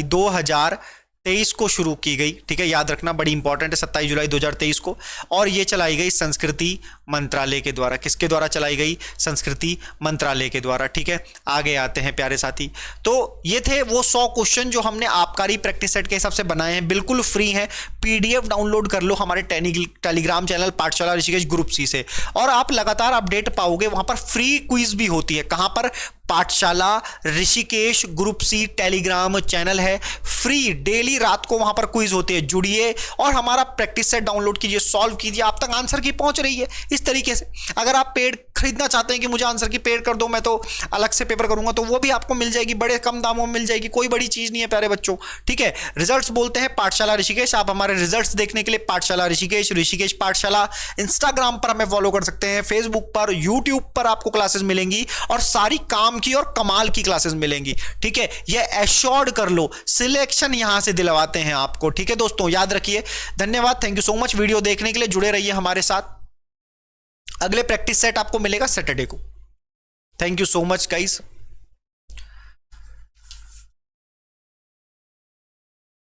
2023 को शुरू की गई, ठीक है। याद रखना, बड़ी इंपॉर्टेंट है, 27 जुलाई 2023 को। और ये चलाई गई संस्कृति मंत्रालय के द्वारा। किसके द्वारा चलाई गई? संस्कृति मंत्रालय के द्वारा, ठीक है। आगे आते हैं प्यारे साथी। तो ये थे वो 100 क्वेश्चन जो हमने आबकारी प्रैक्टिस सेट के हिसाब से बनाए हैं, बिल्कुल फ्री हैं। PDF डाउनलोड कर लो हमारे टेलीग्राम चैनल पाठशाला ऋषिकेश ग्रुप C से, और आप लगातार अपडेट पाओगे। वहां पर फ्री क्विज भी होती है। कहां पर? पाठशाला Rishikesh group C Telegram channel है, फ्री, डेली रात को वहां पर क्विज होती है। जुड़िए और हमारा प्रैक्टिस सेट डाउनलोड कीजिए, सॉल्व कीजिए, आप तक आंसर की पहुंच रही है इस तरीके से। अगर आप पेड खरीदना चाहते हैं कि मुझे आंसर की पेड कर दो, मैं तो अलग से पेपर करूंगा, तो वो भी आपको मिल जाएगी, बड़े कम दामों में मिल जाएगी, कोई बड़ी चीज नहीं है प्यारे बच्चों, ठीक है। रिजल्ट्स बोलते हैं पाठशाला ऋषिकेश। आप हमारे रिजल्ट्स देखने के लिए पाठशाला ऋषिकेश पाठशाला इंस्टाग्राम पर हमें फॉलो कर सकते हैं, फेसबुक पर, यूट्यूब पर आपको क्लासेस मिलेंगी और सारी काम की और कमाल की क्लासेस मिलेंगी, ठीक है। ये एश्योर्ड कर लो, सिलेक्शन यहां से दिलवाते हैं आपको, ठीक है दोस्तों, याद रखिए। धन्यवाद, thank you so much video देखने के लिए, जुड़े रहिए हमारे साथ। अगले प्रैक्टिस सेट आपको मिलेगा सैटरडे को। Thank you so much guys.